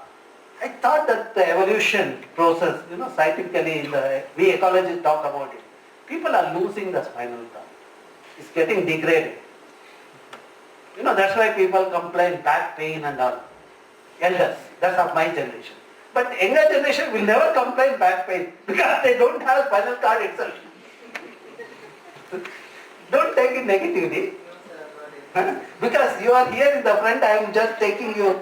I thought that the evolution process, scientifically, we ecologists talk about it. People are losing the spinal cord. It's getting degraded. That's why people complain back pain and all. Elders, that's of my generation. But younger generation will never complain back pain because they don't have spinal cord itself. Don't take it negatively. Because you are here in the front, I am just taking you.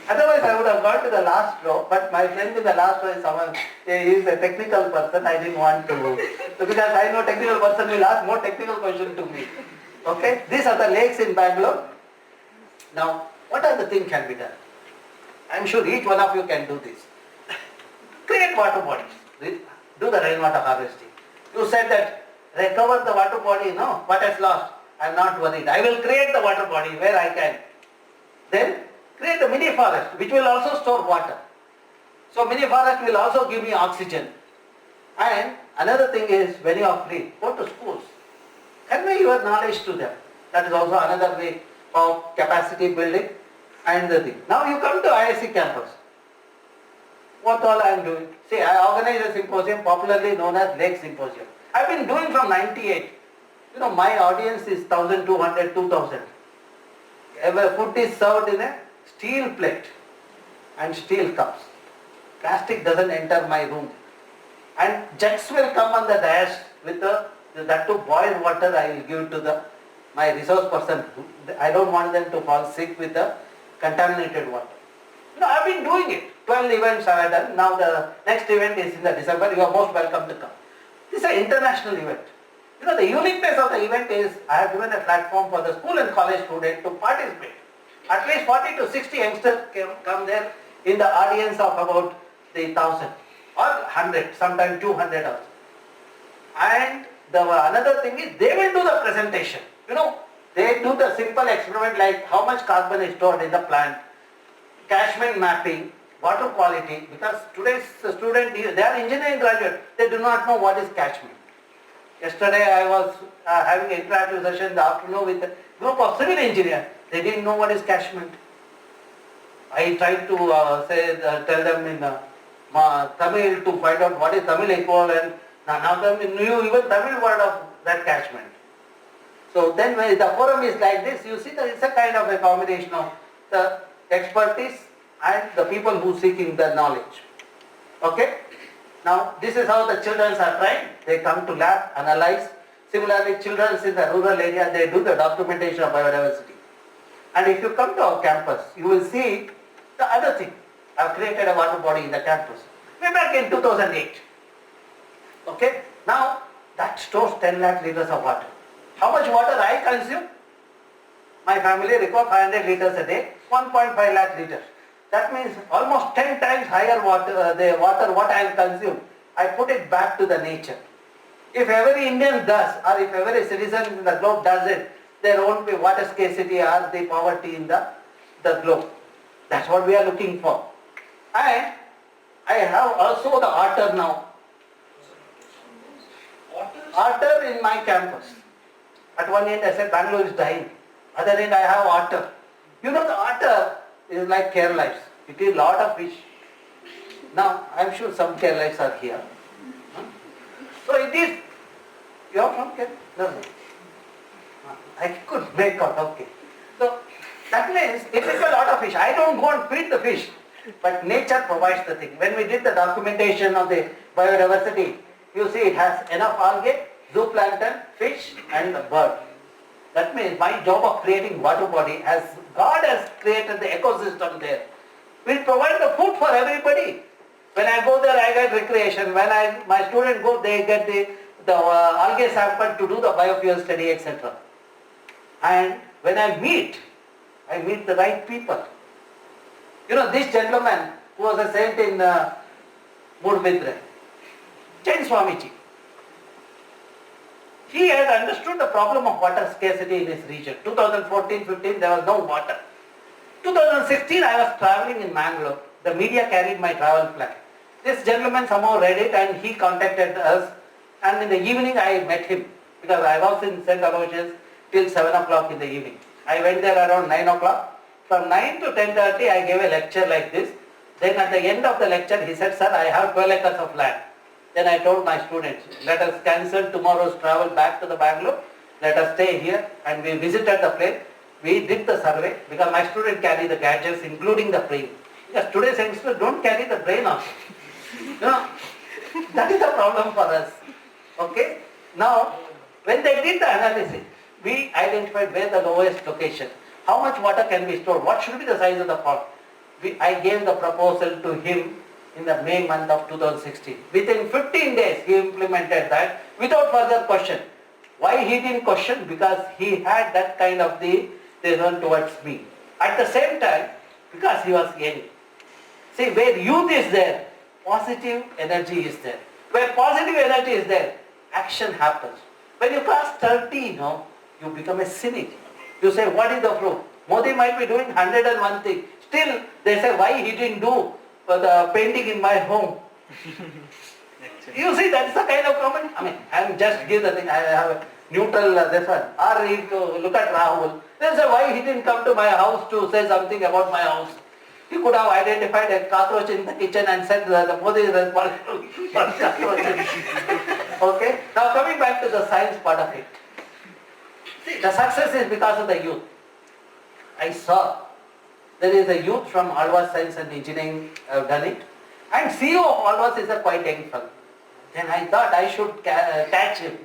Otherwise I would have gone to the last row, but my friend in the last row is someone, he is a technical person, I didn't want to, because I know technical person will ask more technical questions to me. Okay, these are the lakes in Bangalore. Now, what are the things can be done? I am sure each one of you can do this. Create water bodies, do the rainwater harvesting. You said that recover the water body, no, what is lost? I am not worried. I will create the water body where I can. Then create a mini forest which will also store water. So mini forest will also give me oxygen. And another thing is when you are free, go to schools. Convey your knowledge to them. That is also another way of capacity building and the thing. Now you come to IISc campus. What all I am doing? See, I organize a symposium popularly known as Lake Symposium. I have been doing from 98. My audience is 1,200, 2,000. Every food is served in a steel plate and steel cups. Plastic doesn't enter my room. And jets will come on the dais with that to boil water I will give to my resource person. I don't want them to fall sick with the contaminated water. I have been doing it. 12 events I have done. Now the next event is in the December. You are most welcome to come. This is an international event. You know, the uniqueness of the event is I have given a platform for the school and college students to participate. At least 40 to 60 youngsters come there in the audience of about the 1,000 or 100, sometimes 200 also. And another thing is they will do the presentation. You know, they do the simple experiment like how much carbon is stored in the plant, catchment mapping, water quality, because today's student, they are engineering graduate, they do not know what is catchment. Yesterday I was having an interactive session in the afternoon with a group of civil engineers. They didn't know what is catchment. I tried to tell them in Tamil to find out what is Tamil equivalent. Now they knew even Tamil word of that catchment. So then when the forum is like this, you see that it's a kind of a combination of the expertise and the people who seeking the knowledge. Okay? Now this is how the children are trained. They come to lab, analyze. Similarly, children in the rural area, they do the documentation of biodiversity. And if you come to our campus, you will see the other thing. I have created a water body in the campus. Way back in 2008. Okay? Now that stores 10 lakh liters of water. How much water I consume? My family requires 500 liters a day, 1.5 lakh liters. That means almost 10 times higher water, the water what I consume, I put it back to the nature. If every Indian does, or if every citizen in the globe does it, there won't be water scarcity or the poverty in the globe. That's what we are looking for. And I have also the otter now. Otter in my campus. At one end I said Bangalore is dying. Other end I have otter. You know the otter is like Keralites. It is lot of fish. Now I am sure some Keralites are here. So it is, you are from Kerala? No. I could make out, okay. So that means it is a lot of fish. I don't go and feed the fish, but nature provides the thing. When we did the documentation of the biodiversity, you see it has enough algae, zooplankton, fish and the bird. That means my job of creating water body, as God has created the ecosystem there, will provide the food for everybody. When I go there, I get recreation. When my students go, they get the algae sample to do the biofuel study, etc. And when I meet the right people. You know, this gentleman who was a saint in Mudbidre, Jain Swamiji, he had understood the problem of water scarcity in his region. 2014-15 there was no water. 2016 I was traveling in Mangalore. The media carried my travel flag. This gentleman somehow read it and he contacted us, and in the evening I met him because I was in St. Aloysius till 7 o'clock in the evening. I went there around 9 o'clock. From 9 to 10:30 I gave a lecture like this. Then at the end of the lecture he said, "Sir, I have 12 acres of land." Then I told my students, let us cancel tomorrow's travel back to the Bangalore. Let us stay here, and we visited the place. We did the survey because my students carry the gadgets including the brain. Because today's youngsters don't carry the brain also. You know, that is the problem for us. Okay? Now, when they did the analysis, we identified where the lowest location, how much water can be stored, what should be the size of the pond. I gave the proposal to him in the May month of 2016. Within 15 days he implemented that without further question. Why he didn't question? Because he had that kind of the reason towards me. At the same time, because he was young. See, where youth is there, positive energy is there. Where positive energy is there, action happens. When you cross 30, you become a cynic. You say, what is the proof? Modi might be doing 101 things. Still, they say, why he didn't do the painting in my home? You see, that's the kind of comment. I mean, I'm just give the thing. I have a neutral this one. Or if you look at Rahul, they say, why he didn't come to my house to say something about my house? He could have identified a cockroach in the kitchen and said the Modi is responsible for cockroaches. Okay? Now coming back to the science part of it. See, the success is because of the youth. I saw there is a youth from Alva's Science and Engineering have done it. And CEO of Alva's is a quite young fellow. Then I thought I should catch him.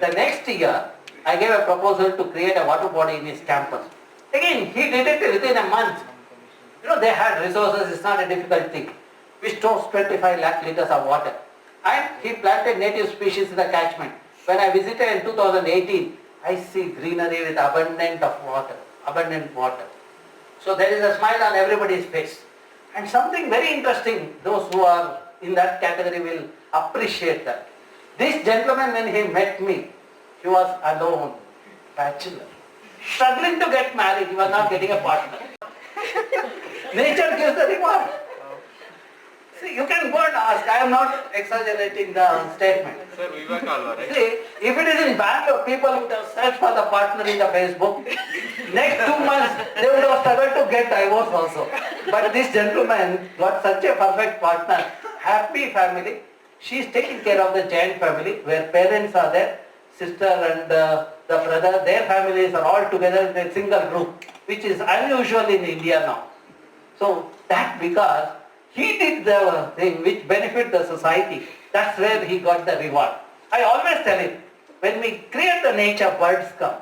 The next year, I gave a proposal to create a water body in his campus. Again, he did it within a month. They had resources, it's not a difficult thing. We store 25 lakh liters of water. And he planted native species in the catchment. When I visited in 2018, I see greenery with abundant water. So there is a smile on everybody's face. And something very interesting, those who are in that category will appreciate that. This gentleman, when he met me, he was alone, bachelor, struggling to get married. He was not getting a partner. Nature gives the reward. See, you can go and ask. I am not exaggerating the statement. Sir, Vivekananda, right? See, if it is in Bangalore, people would have searched for the partner in the Facebook. Next 2 months, they would have struggled to get divorced also. But this gentleman got such a perfect partner. Happy family. She is taking care of the giant family where parents are there, sister and the brother. Their families are all together in a single group, which is unusual in India now. So that because he did the thing which benefit the society. That's where he got the reward. I always tell him, when we create the nature, birds come.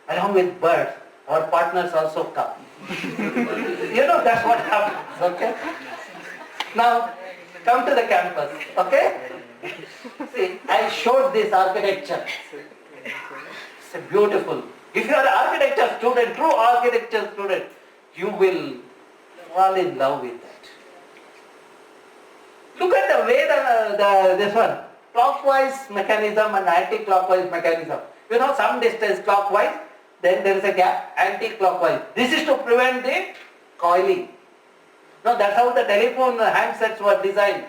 Along with birds, our partners also come. That's what happens, okay? Now, come to the campus, okay? See, I showed this architecture. It's beautiful. If you are an architecture student, true architecture student, you will fall in love with that. Look at the way this one, clockwise mechanism and anti-clockwise mechanism. Some distance clockwise, then there is a gap, anti-clockwise. This is to prevent the coiling. That's how the telephone handsets were designed.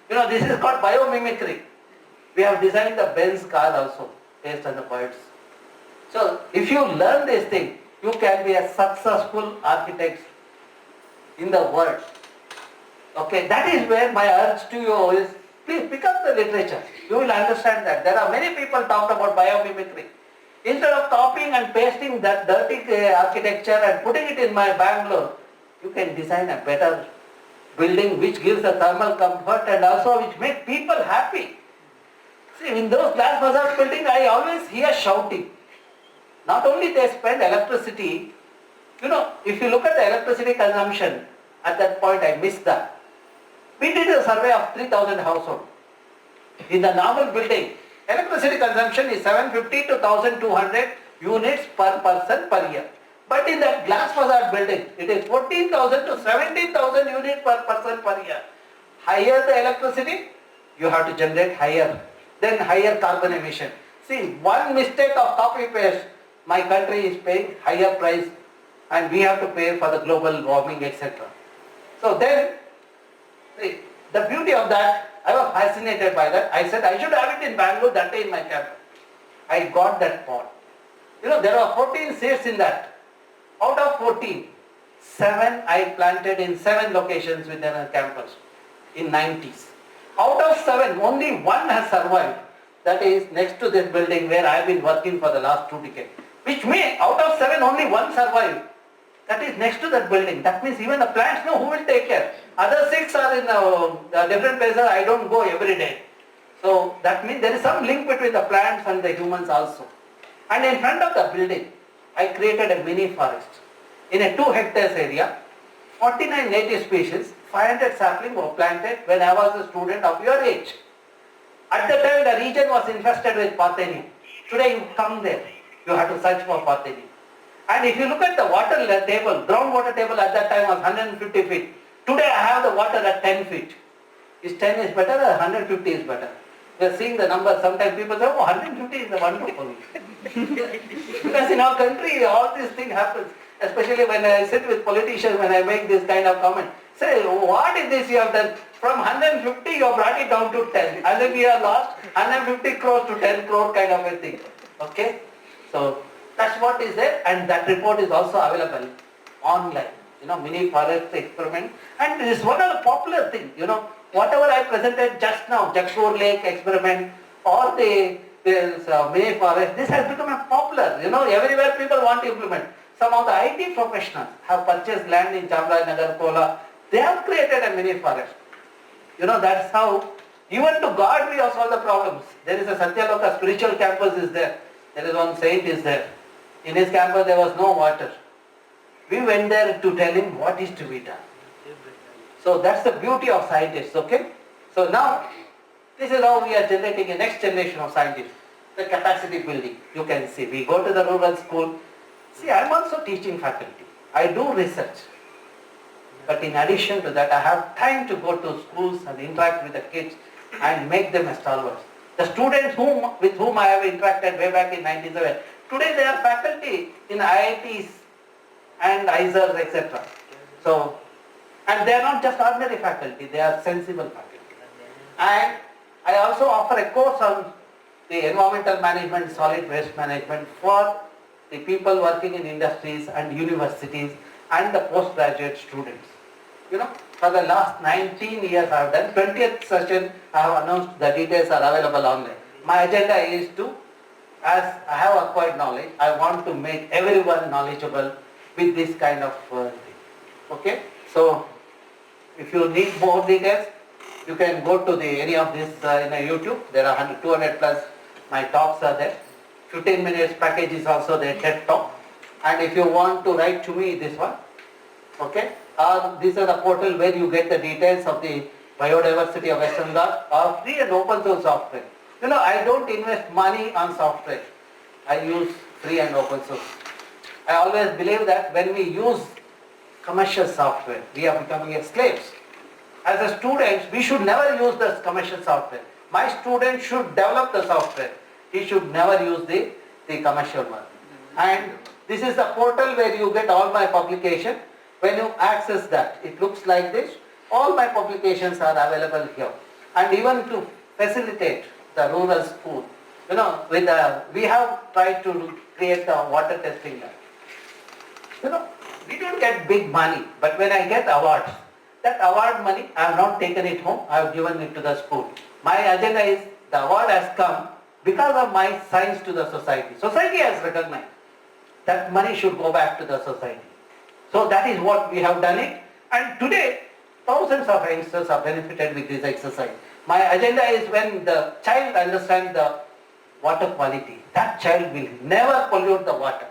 This is called biomimicry. We have designed the Benz car also, based on the birds. So, if you learn this thing, you can be a successful architect in the world. Okay, that is where my urge to you is, please pick up the literature. You will understand that. There are many people talked about biomimicry. Instead of copying and pasting that dirty architecture and putting it in my Bangalore, you can design a better building which gives a thermal comfort and also which makes people happy. See, in those glass facade buildings, I always hear shouting. Not only they spend electricity, if you look at the electricity consumption, at that point I missed that. We did a survey of 3,000 households. In the normal building, electricity consumption is 750 to 1,200 units per person per year. But in the glass facade building, it is 14,000 to 17,000 units per person per year. Higher the electricity, you have to generate higher, then higher carbon emission. See, one mistake of copy paste, my country is paying higher price and we have to pay for the global warming, etc. So then, see, the beauty of that, I was fascinated by that. I said I should have it in Bangalore, that day in my campus. I got that pot. There are 14 seeds in that. Out of 14, 7 I planted in 7 locations within a campus in 90s. Out of 7, only 1 has survived. That is next to this building where I have been working for the last 2 decades. Which means out of 7, only 1 survived. That is next to that building. That means even the plants know who will take care. Other 6 are in different places. I don't go every day. So that means there is some link between the plants and the humans also. And in front of the building, I created a mini forest. In a 2 hectares area, 49 native species, 500 saplings were planted when I was a student of your age. At the time, the region was infested with Parthenium. Today you come there, you have to search for Parthenium. And if you look at the water table, groundwater table at that time was 150 feet. Today I have the water at 10 feet. Is 10 is better or 150 is better? We are seeing the numbers. Sometimes people say, oh, 150 is wonderful. Because in our country, all these things happens. Especially when I sit with politicians, when I make this kind of comment. Say, what is this you have done? From 150, you have brought it down to 10. As if we have lost 150 crores to 10 crore kind of a thing. Okay? So, that's what is there, and that report is also available online. Mini forest experiment. And this is one of the popular things, whatever I presented just now, Jakpur Lake experiment or this mini forest, this has become a popular, everywhere people want to implement. Some of the IT professionals have purchased land in Chamarajanagar, Kola. They have created a mini forest. That's how, even to God we have solved the problems. There is a Satyaloka spiritual campus is there. There is one saint is there. In his campus there was no water. We went there to tell him what is to be done. So that's the beauty of scientists, okay? So now, This is how we are generating a next generation of scientists. The capacity building, you can see. We go to the rural school. See, I am also teaching faculty. I do research. But in addition to that, I have time to go to schools and interact with the kids and make them as stalwarts. The students with whom I have interacted way back in 97, today they are faculty in IITs and ISERs, etc. So, and they are not just ordinary faculty, they are sensible faculty. And I also offer a course on the environmental management, solid waste management for the people working in industries and universities and the postgraduate students. You know, for the last 19 years I have done, 20th session I have announced, the details are available online. My agenda is to, as I have acquired knowledge, I want to make everyone knowledgeable with this kind of thing. Okay, so if you need more details, you can go to any of this in a YouTube. There are 200 plus my talks are there. 15 minutes package is also there, TED talk. And if you want to write to me, this one, okay, these are the portal where you get the details of the biodiversity of Western Ghats or free and open source software. You know, I don't invest money on software. I use free and open source. I always believe that when we use commercial software, we are becoming slaves. As a student, we should never use the commercial software. My student should develop the software. He should never use the commercial one. And this is the portal where you get all my publication. When you access that, it looks like this. All my publications are available here. And even to facilitate the rural school, you know, we have tried to create a water testing lab. You know, we don't get big money, but when I get awards, that award money, I have not taken it home, I have given it to the school. My agenda is, the award has come because of my science to the society. Society has recognized that money should go back to the society. So that is what we have done it. And today, thousands of youngsters are benefited with this exercise. My agenda is when the child understands the water quality, that child will never pollute the water.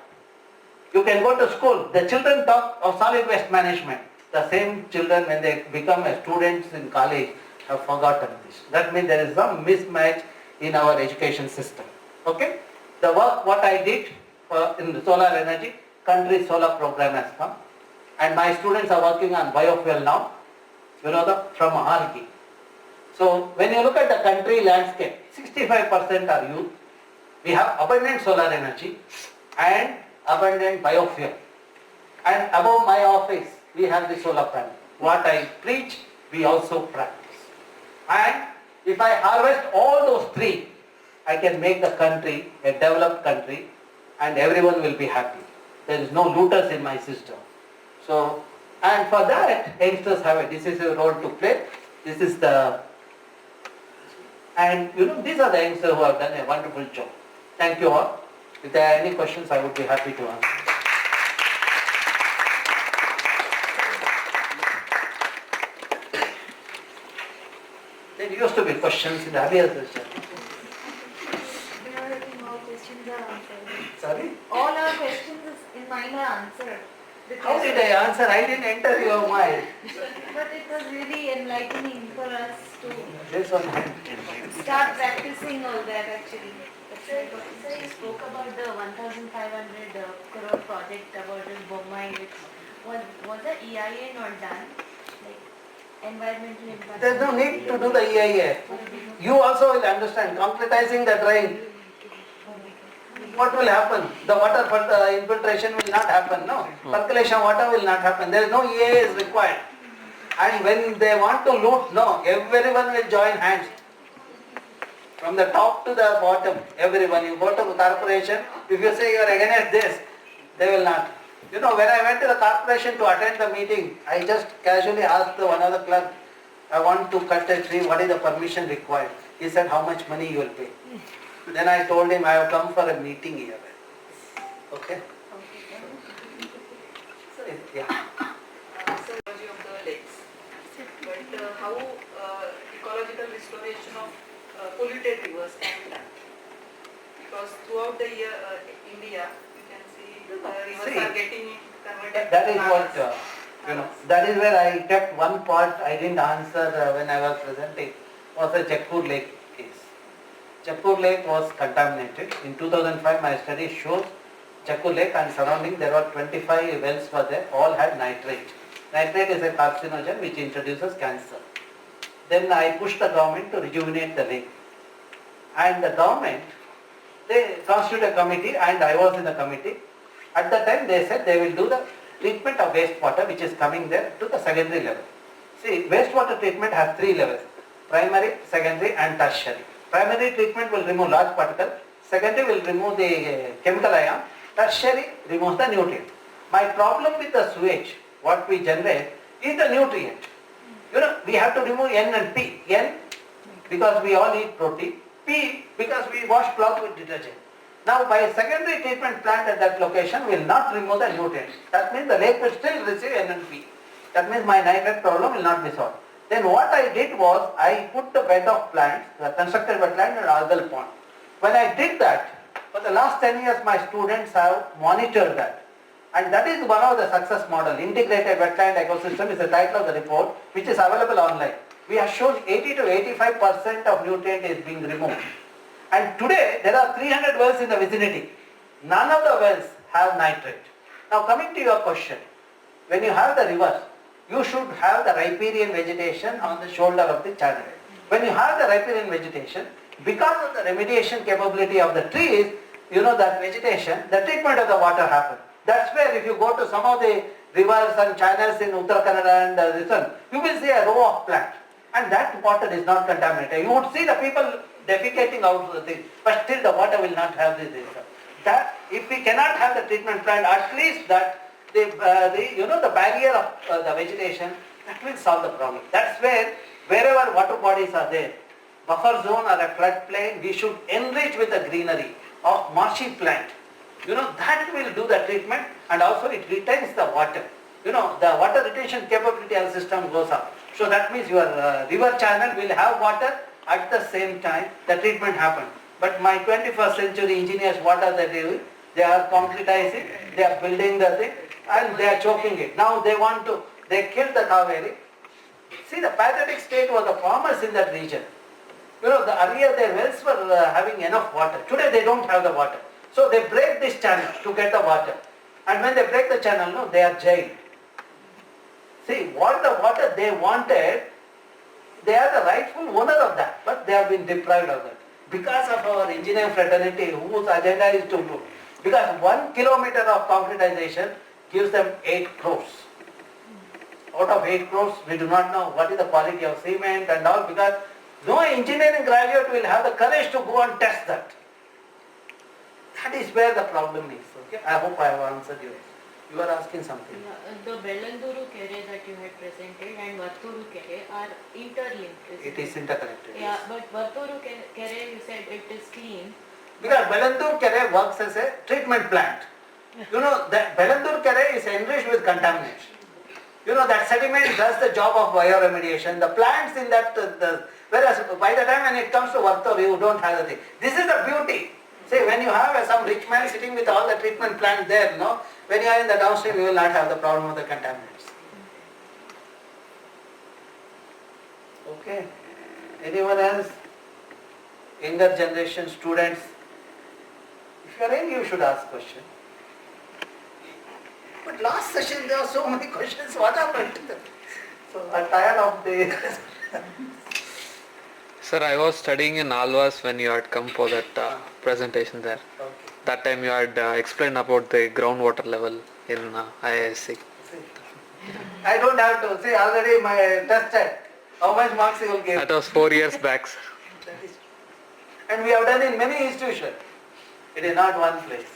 You can go to school, the children talk of solid waste management. The same children, when they become students in college, have forgotten this. That means there is some mismatch in our education system. Okay? The work what I did in the solar energy, country solar program has come. And my students are working on biofuel now, you know, from algae. So when you look at the country landscape, 65% are youth. We have abundant solar energy and abundant biofuel. And above my office, we have the solar panel. What I preach, we also practice. And if I harvest all those three, I can make the country a developed country and everyone will be happy. There is no looters in my system. So, and for that, youngsters have a decisive role to play. This is and you know, these are the youngsters who have done a wonderful job. Thank you all. If there are any questions, I would be happy to answer. There used to be questions in the earlier session. All questions are answered. Sorry? All our questions in mine are answered. How did I answer? I didn't enter your mind. But it was really enlightening for us to This one. start practicing all that actually. Sir, you spoke about the 1,500 crore project about in Bombay. Was the EIA not done? Like environmental impact? There is no need to do the EIA. You also will understand, concretizing the drain. What will happen? The water infiltration will not happen, no. Percolation water will not happen. There is no EIA is required. And when they want to loot, no, everyone will join hands. From the top to the bottom, everyone. You go to the corporation, if you say you are against this, they will not. You know, when I went to the corporation to attend the meeting, I just casually asked one of the clerk, I want to cut a tree, what is the permission required? He said, how much money you will pay? Then I told him, I have come for a meeting here. Okay? So, yeah. So, ecology of the lakes. But how ecological restoration of polluted rivers can be done? Because throughout the year, India, you can see the rivers are getting converted. That is what, you know, that is where I kept one part I didn't answer when I was presenting, was the Jakkur Lake. Chakkur Lake was contaminated. In 2005, my study shows Chakkur Lake and surrounding there were 25 wells were there, all had nitrate. Nitrate is a carcinogen which introduces cancer. Then I pushed the government to rejuvenate the lake. And the government, they constituted a committee and I was in the committee. At the time they said they will do the treatment of wastewater which is coming there to the secondary level. See, wastewater treatment has three levels: primary, secondary and tertiary. Primary treatment will remove large particle, secondary will remove the chemical ion, tertiary removes the nutrient. My problem with the sewage, what we generate, is the nutrient. You know, we have to remove N and P. N because we all eat protein, P because we wash cloth with detergent. Now by a secondary treatment plant at that location will not remove the nutrients. That means the lake will still receive N and P. That means my nitrate problem will not be solved. Then what I did was, I put the bed of plants, the constructed wetland and algal pond. When I did that, for the last 10 years my students have monitored that. And that is one of the success model. Integrated wetland ecosystem is the title of the report which is available online. We have shown 80 to 85% of nutrient is being removed. And today there are 300 wells in the vicinity. None of the wells have nitrate. Now coming to your question, when you have the rivers, you should have the riparian vegetation on the shoulder of the channel. When you have the riparian vegetation, because of the remediation capability of the trees, you know that vegetation, the treatment of the water happens. That's where if you go to some of the rivers and channels in Uttara Kannada and this one, you will see a row of plants. And that water is not contaminated. You would see the people defecating out of the thing, but still the water will not have this. That if we cannot have the treatment plant, at least that the barrier of the vegetation, that will solve the problem. That's where wherever water bodies are there, buffer zone or a floodplain, we should enrich with the greenery of marshy plant. You know, that will do the treatment and also it retains the water. You know, the water retention capability of the system goes up. So that means your river channel will have water at the same time the treatment happens. But my 21st century engineers, what are they doing? They are concretizing, they are building the thing and they are choking it. Now they killed the Kaveri. See, the pathetic state was the farmers in that region. You know, earlier their wells were having enough water. Today they don't have the water. So they break this channel to get the water. And when they break the channel, no, they are jailed. See, what the water they wanted, they are the rightful owner of that, but they have been deprived of that. Because of our engineering fraternity, whose agenda is to do. Because 1 kilometer of concretization gives them 8 crores. Out of 8 crores, we do not know what is the quality of cement and all, because no engineering graduate will have the courage to go and test that. That is where the problem is. Okay, I hope I have answered you. You are asking something. Yeah, the Bellanduru Kere that you had presented and Varturu Kere are interlinked. It is interconnected. Yeah, Yes. but Varturu Kere, you said it is clean. Because Bellandur Kere works as a treatment plant. You know, that Bellandur Kere is enriched with contamination. You know, that sediment does the job of bioremediation. The plants in that, whereas by the time when it comes to Varturu, you don't have the thing. This is the beauty. See, when you have some rich man sitting with all the treatment plants there, no, when you are in the downstream, you will not have the problem of the contaminants. Okay. Anyone else? Younger generation students? If you are in, you should ask questions. But last session there were so many questions. What happened? So I'm tired of the. Sir, I was studying in Alvas when you had come for that presentation there. Okay. That time you had explained about the groundwater level in IISc. I don't have to. See, already my tested. How much marks you will give? That was 4 years back, sir. That is, and we have done in many institutions. It is not one place.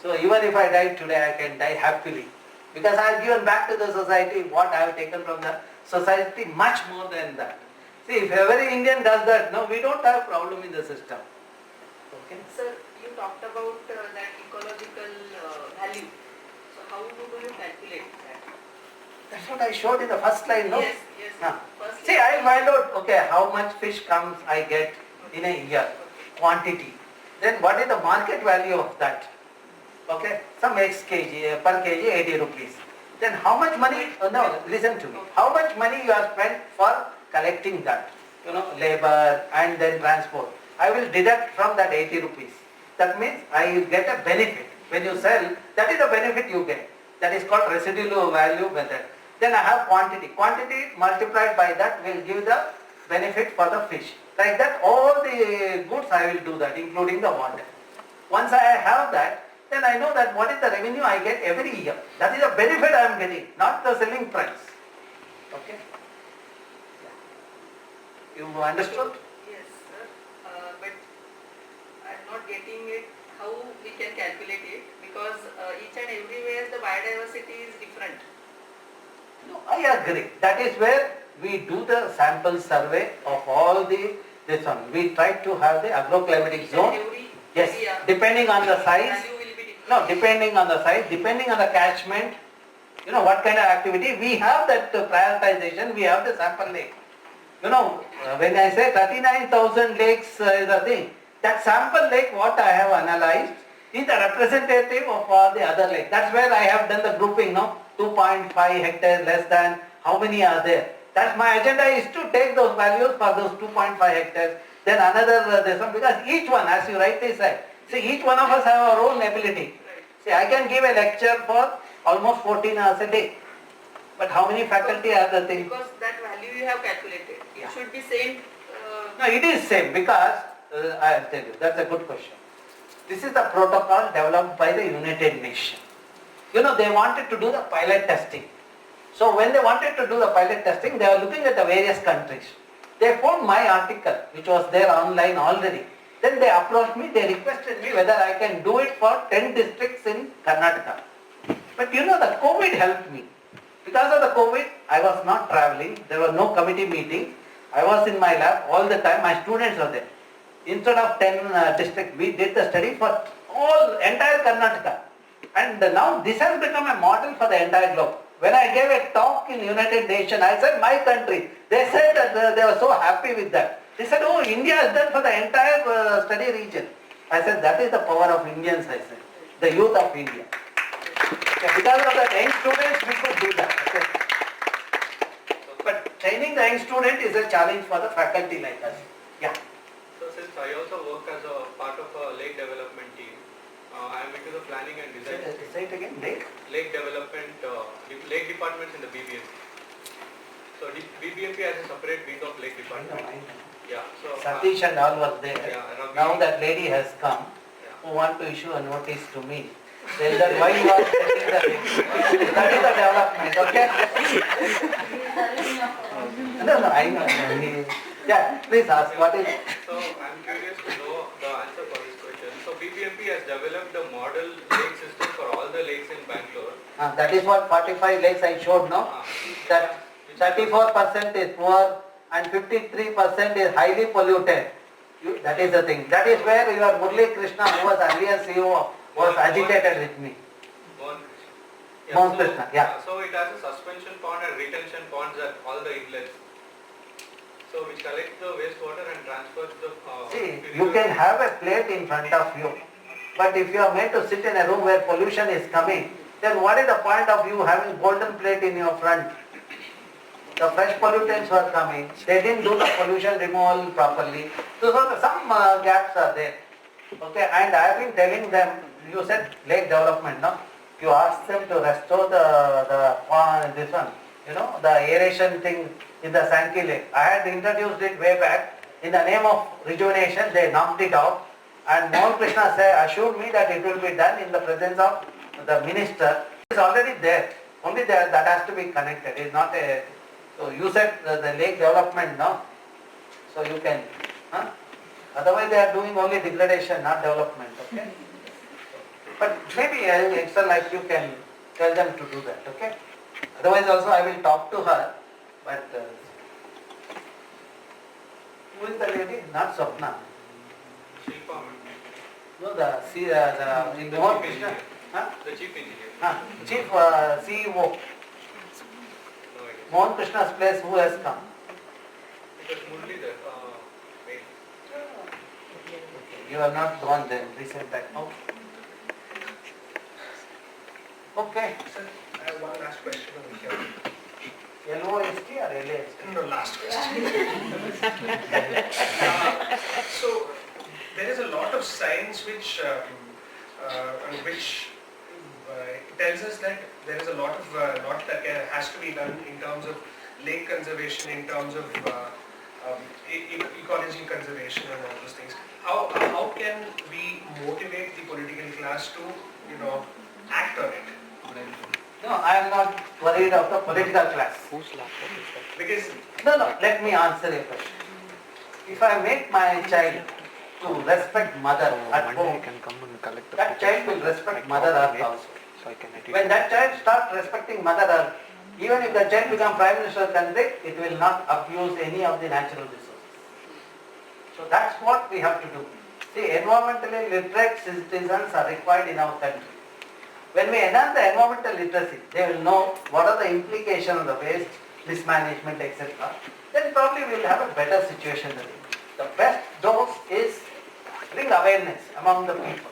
So even if I die today, I can die happily. Because I have given back to the society what I have taken from the society, much more than that. See, if every Indian does that, no, we don't have problem in the system. Okay. Sir, you talked about that ecological value. So how do you calculate that? That's what I showed in the first slide, no? Yes, yes. Huh. First See, I find out, okay, how much fish comes I get in a year, quantity. Then what is the market value of that? Okay, some X kg, per kg 80 rupees. Then how much money, no, listen to me. How much money you have spent for collecting that? You know, labor and then transport. I will deduct from that 80 rupees. That means I get a benefit. When you sell, that is the benefit you get. That is called residual value method. Then I have quantity. Quantity multiplied by that will give the benefit for the fish. Like that, all the goods I will do that, including the water. Once I have that, then I know that what is the revenue I get every year. That is the benefit I am getting, not the selling price. Okay? You understood? Yes, sir. But I'm not getting it, how we can calculate it, because each and everywhere the biodiversity is different. No, I agree. That is where we do the sample survey of all this one. We try to have the agroclimatic Each zone. and every Yes, area, depending on the size. value will be different. No, depending on the size, depending on the catchment, what kind of activity, we have that prioritization, we have the sample lake. When I say 39,000 lakes is a thing, that sample lake what I have analyzed is the representative of all the other lakes. That's where I have done the grouping, 2.5 hectares less than, how many are there? That's my agenda, is to take those values for those 2.5 hectares. Then another this one, because each one, as you rightly said, see, each one of us have our own ability. See, I can give a lecture for almost 14 hours a day. But how many faculty are the thing? Because that value you have calculated, Yeah. it should be same. No, it is same because, I'll tell you, that's a good question. This is the protocol developed by the United Nations. They wanted to do the pilot testing. So when they wanted to do the pilot testing, they were looking at the various countries. They found my article, which was there online already. Then they approached me, they requested me whether I can do it for 10 districts in Karnataka. But the COVID helped me. Because of the COVID, I was not traveling, there was no committee meeting. I was in my lab all the time, my students were there. Instead of 10 districts, we did the study for entire Karnataka. And now this has become a model for the entire globe. When I gave a talk in United Nations, I said my country. They said that they were so happy with that. They said, oh, India has done for the entire study region. I said, that is the power of Indians, I said. The youth of India. Okay, because of the young students, we could do that. Okay. But training the young student is a challenge for the faculty like us. Yeah. So since I also work as a part of a lake development team, I am into the planning and design. Say it again, lake? Lake development, lake departments in the BBMP. So BBMP has a separate wing of lake department. I know. Yeah. So Satish and all was there. Yeah, Now that lady has come, Yeah. who want to issue a notice to me. Tell that why you are setting the lake. That is the development, okay? No, I know. Yeah, please ask, what is it? So I'm curious to know the answer for this question. So BBMP has developed a model lake system for all the lakes in Bangalore. That is what 45 lakes I showed now. That 34% is poor and 53% is highly polluted. That is the thing. That is where your Murli Krishna, who was earlier CEO, was agitated with me. Mohan Krishna, yeah. So it has a suspension pond and retention ponds at all the inlets. So which collects the wastewater and transfers the... See, you can have a plate in front of you, but if you are made to sit in a room where pollution is coming, then what is the point of you having golden plate in your front? The fresh pollutants were coming, they didn't do the pollution removal properly. So some gaps are there. Okay, and I have been telling them, you said lake development, no? You ask them to restore the this one, the aeration thing in the Sankey Lake. I had introduced it way back. In the name of rejuvenation, they knocked it out. And Mohan Krishna assured me that it will be done in the presence of the minister. It is already there. Only there that has to be connected. It's not a... So you said the lake development, no? So you can... Otherwise they are doing only degradation, not development. Okay? But maybe extra like you can tell them to do that. Okay? Otherwise also I will talk to her. But who is the lady? Not Swapna. Shilpa. No, in Mohan Krishna. The chief engineer. Chief CEO. No idea. Mohan Krishna's place, who has come? It was Murli there. Wait. You are not gone then, recent time. Okay. Sir, I have one last question over here. LOST or LAST? No, last question. So, there is a lot of science which tells us that there is a lot that has to be done in terms of lake conservation, in terms of ecology conservation and all those things. How can we motivate the political class to, act on it? No, I am not worried of the political class. Whose laptop is that? Because No, let me answer your question. If I make my child to respect mother at Monday home, I can come and collect the that child will respect mother earth also. so I can edit When it. that child starts respecting mother earth, even if the child becomes prime minister of the country, it will not abuse any of the natural resources. So that's what we have to do. See, environmentally literate citizens are required in our country. When we enhance the environmental literacy, they will know what are the implications of the waste, mismanagement, etc. Then probably we will have a better situation. The best dose is bring awareness among the people.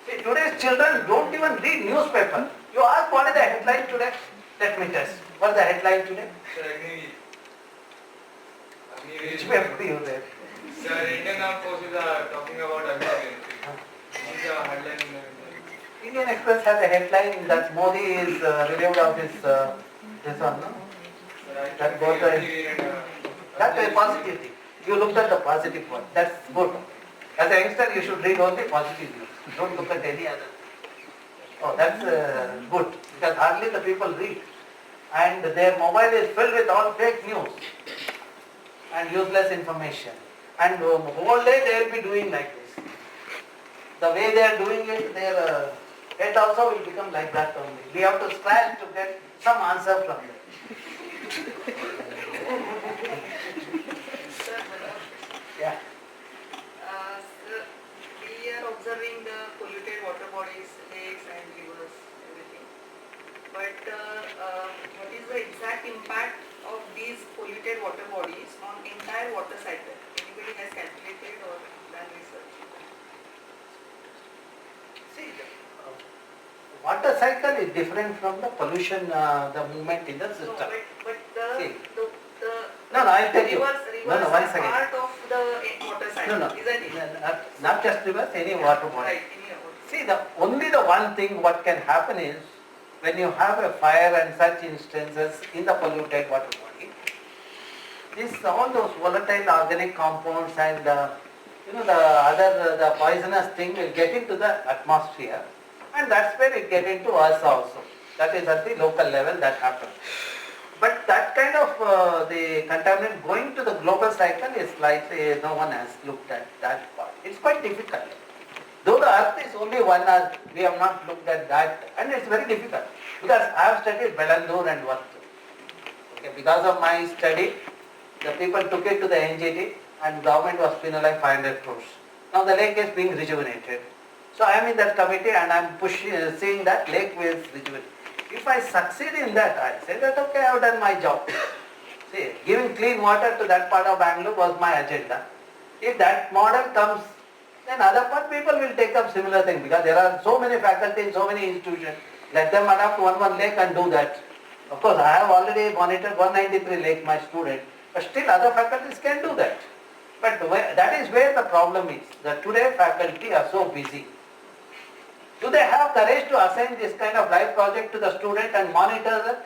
See, today's children don't even read newspaper. You ask what is the headline today? Let me test. What is the headline today? Sir, Which paper you read? Sir, Indian Armed Forces are talking about emergency. This is a headline. Indian Express has a headline that Modi is relieved of his this one, no? That both are, that's a positive thing. You looked at the positive one. That's good. As a youngster, you should read only positive news. Don't look at any other. Oh, that's good. Because hardly the people read. And their mobile is filled with all fake news and useless information. And whole day they will be doing like this. The way they are doing it, their head also will become like that only. We have to scratch to get some answer from them. Sir, Yeah. sir, we are observing the polluted water bodies, lakes and rivers, everything. But what is the exact impact of these polluted water bodies on entire water cycle? Anybody has calculated or done research? See, water cycle is different from the pollution, the movement in the No, system. but See. the No, I'll tell you. rivers No, one are second. part of the water cycle, No, isn't it? not just rivers, any water body. Right, any water. See, only the one thing what can happen is when you have a fire and such instances in the polluted water body, all those volatile organic compounds and the poisonous thing will get into the atmosphere, and that's where it get into us also. That is at the local level that happens. But that kind of the contaminant going to the global cycle is likely no one has looked at that part. It's quite difficult. Though the earth is only one earth, we have not looked at that, and it's very difficult because I have studied Belandur and Vattu. Okay, because of my study, the people took it to the NGT and government was penalized 500 crores. Now the lake is being rejuvenated. So I am in that committee and I am seeing that lake is rejuvenated. If I succeed in that, I say that okay, I have done my job. See, giving clean water to that part of Bangalore was my agenda. If that model comes, then other part people will take up similar thing because there are so many faculties, so many institutions. Let them adopt one lake and do that. Of course, I have already monitored 193 lakes, my student, but still other faculties can do that. But that is where the problem is. That today faculty are so busy. Do they have courage to assign this kind of live project to the student and monitor that?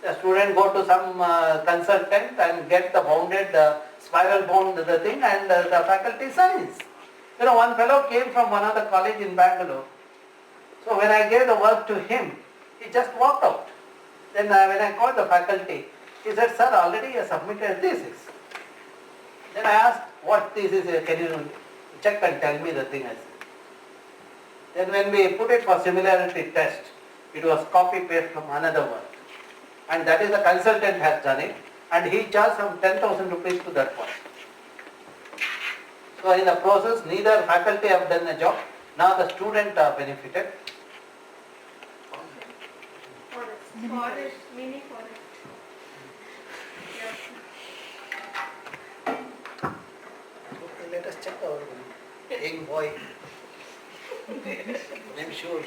The student go to some consultant and get the bounded spiral bound the thing and the faculty signs. One fellow came from one of the college in Bangalore. So when I gave the work to him, he just walked out. Then when I called the faculty, he said, sir, already I submitted thesis. Then I asked, what thesis, can you check and tell me the thing? I said. Then when we put it for similarity test, it was copy paste from another work. And that is the consultant has done it, and he charged some 10,000 rupees to that one. So in the process, neither faculty have done the job, now the student are benefited. Forest, mini forest. Okay, let us check our young boy. I'm sure.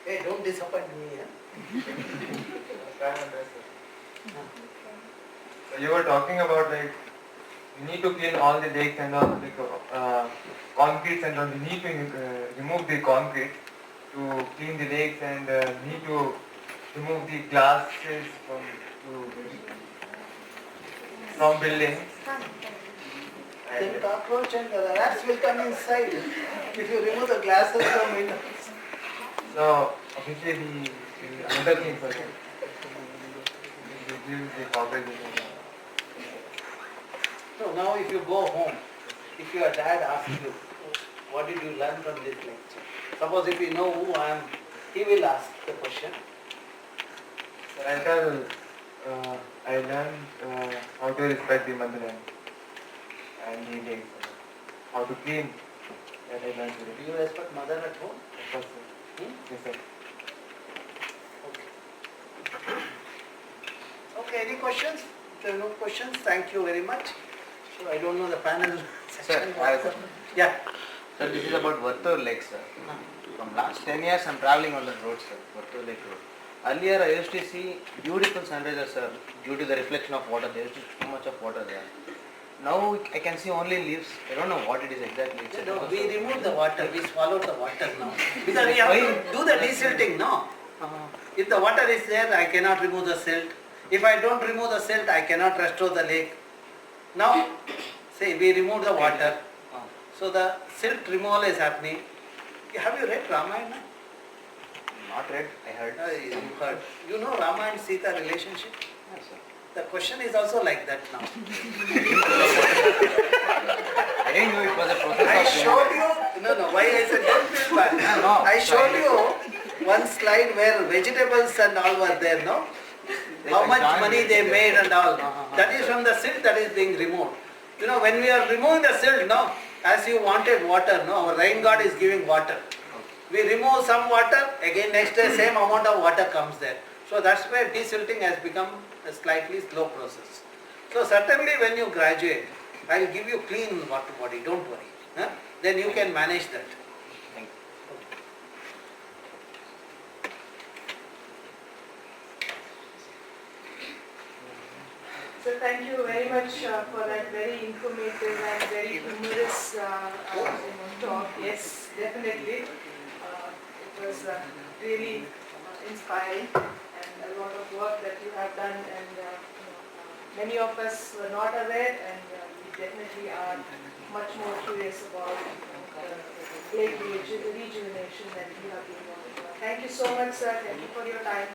Hey, don't disappoint me. So you were talking about like we need to clean all the lakes and all the concretes and all. We need to remove the concrete to clean the lakes and need to remove the glasses from buildings. Then cockroach and rats will come inside if you remove the glasses from windows. So obviously the another thing for them. Reduce the cockroaches. So now if you go home, if your dad asks you, what did you learn from this lecture? Suppose if you know who I am, he will ask the question. So I tell, I learned how to respect the motherland and the lakes, how to clean. That I learned today. Do you respect mother at home? Of course, sir. Yes, sir. Okay, any questions? If there are no questions, thank you very much. So I don't know the panel section. Yeah. Sir, this is about Vartur Lake, sir. From last 10 years, I'm traveling on that road, sir, Vartur Lake Road. Earlier, I used to see beautiful sunrises, sir, due to the reflection of water. There used to be too much of water there. Now, I can see only leaves. I don't know what it is exactly. No, we remove the water, we swallow the water now. Because we have to do the desilting, no? If the water is there, I cannot remove the silt. If I don't remove the silt, I cannot restore the lake. Now, say we remove the water. So the silt removal is happening. Have you read Ramayana? Not read, I heard. You heard. You know Rama and Sita relationship? Yes, sir. The question is also like that now. I didn't know it was a process I of showed you, no, why I said don't feel bad. No, I showed you one slide where vegetables and all were there, no? How much money they made and all. That is from the silt that is being removed. You know, when we are removing the silt, no, as you wanted water, no, our rain god is giving water. We remove some water, again next day same amount of water comes there. So that's where desilting has become a slightly slow process. So certainly when you graduate, I will give you clean water body, don't worry. Huh? Then you can manage that. Thank you. So thank you very much for that very informative and very humorous talk. Yes, definitely. It was really inspiring and a lot of work that you have done, and many of us were not aware, and we definitely are much more curious about the lake rejuvenation that you have been working on. Thank you so much, sir. Thank you for your time.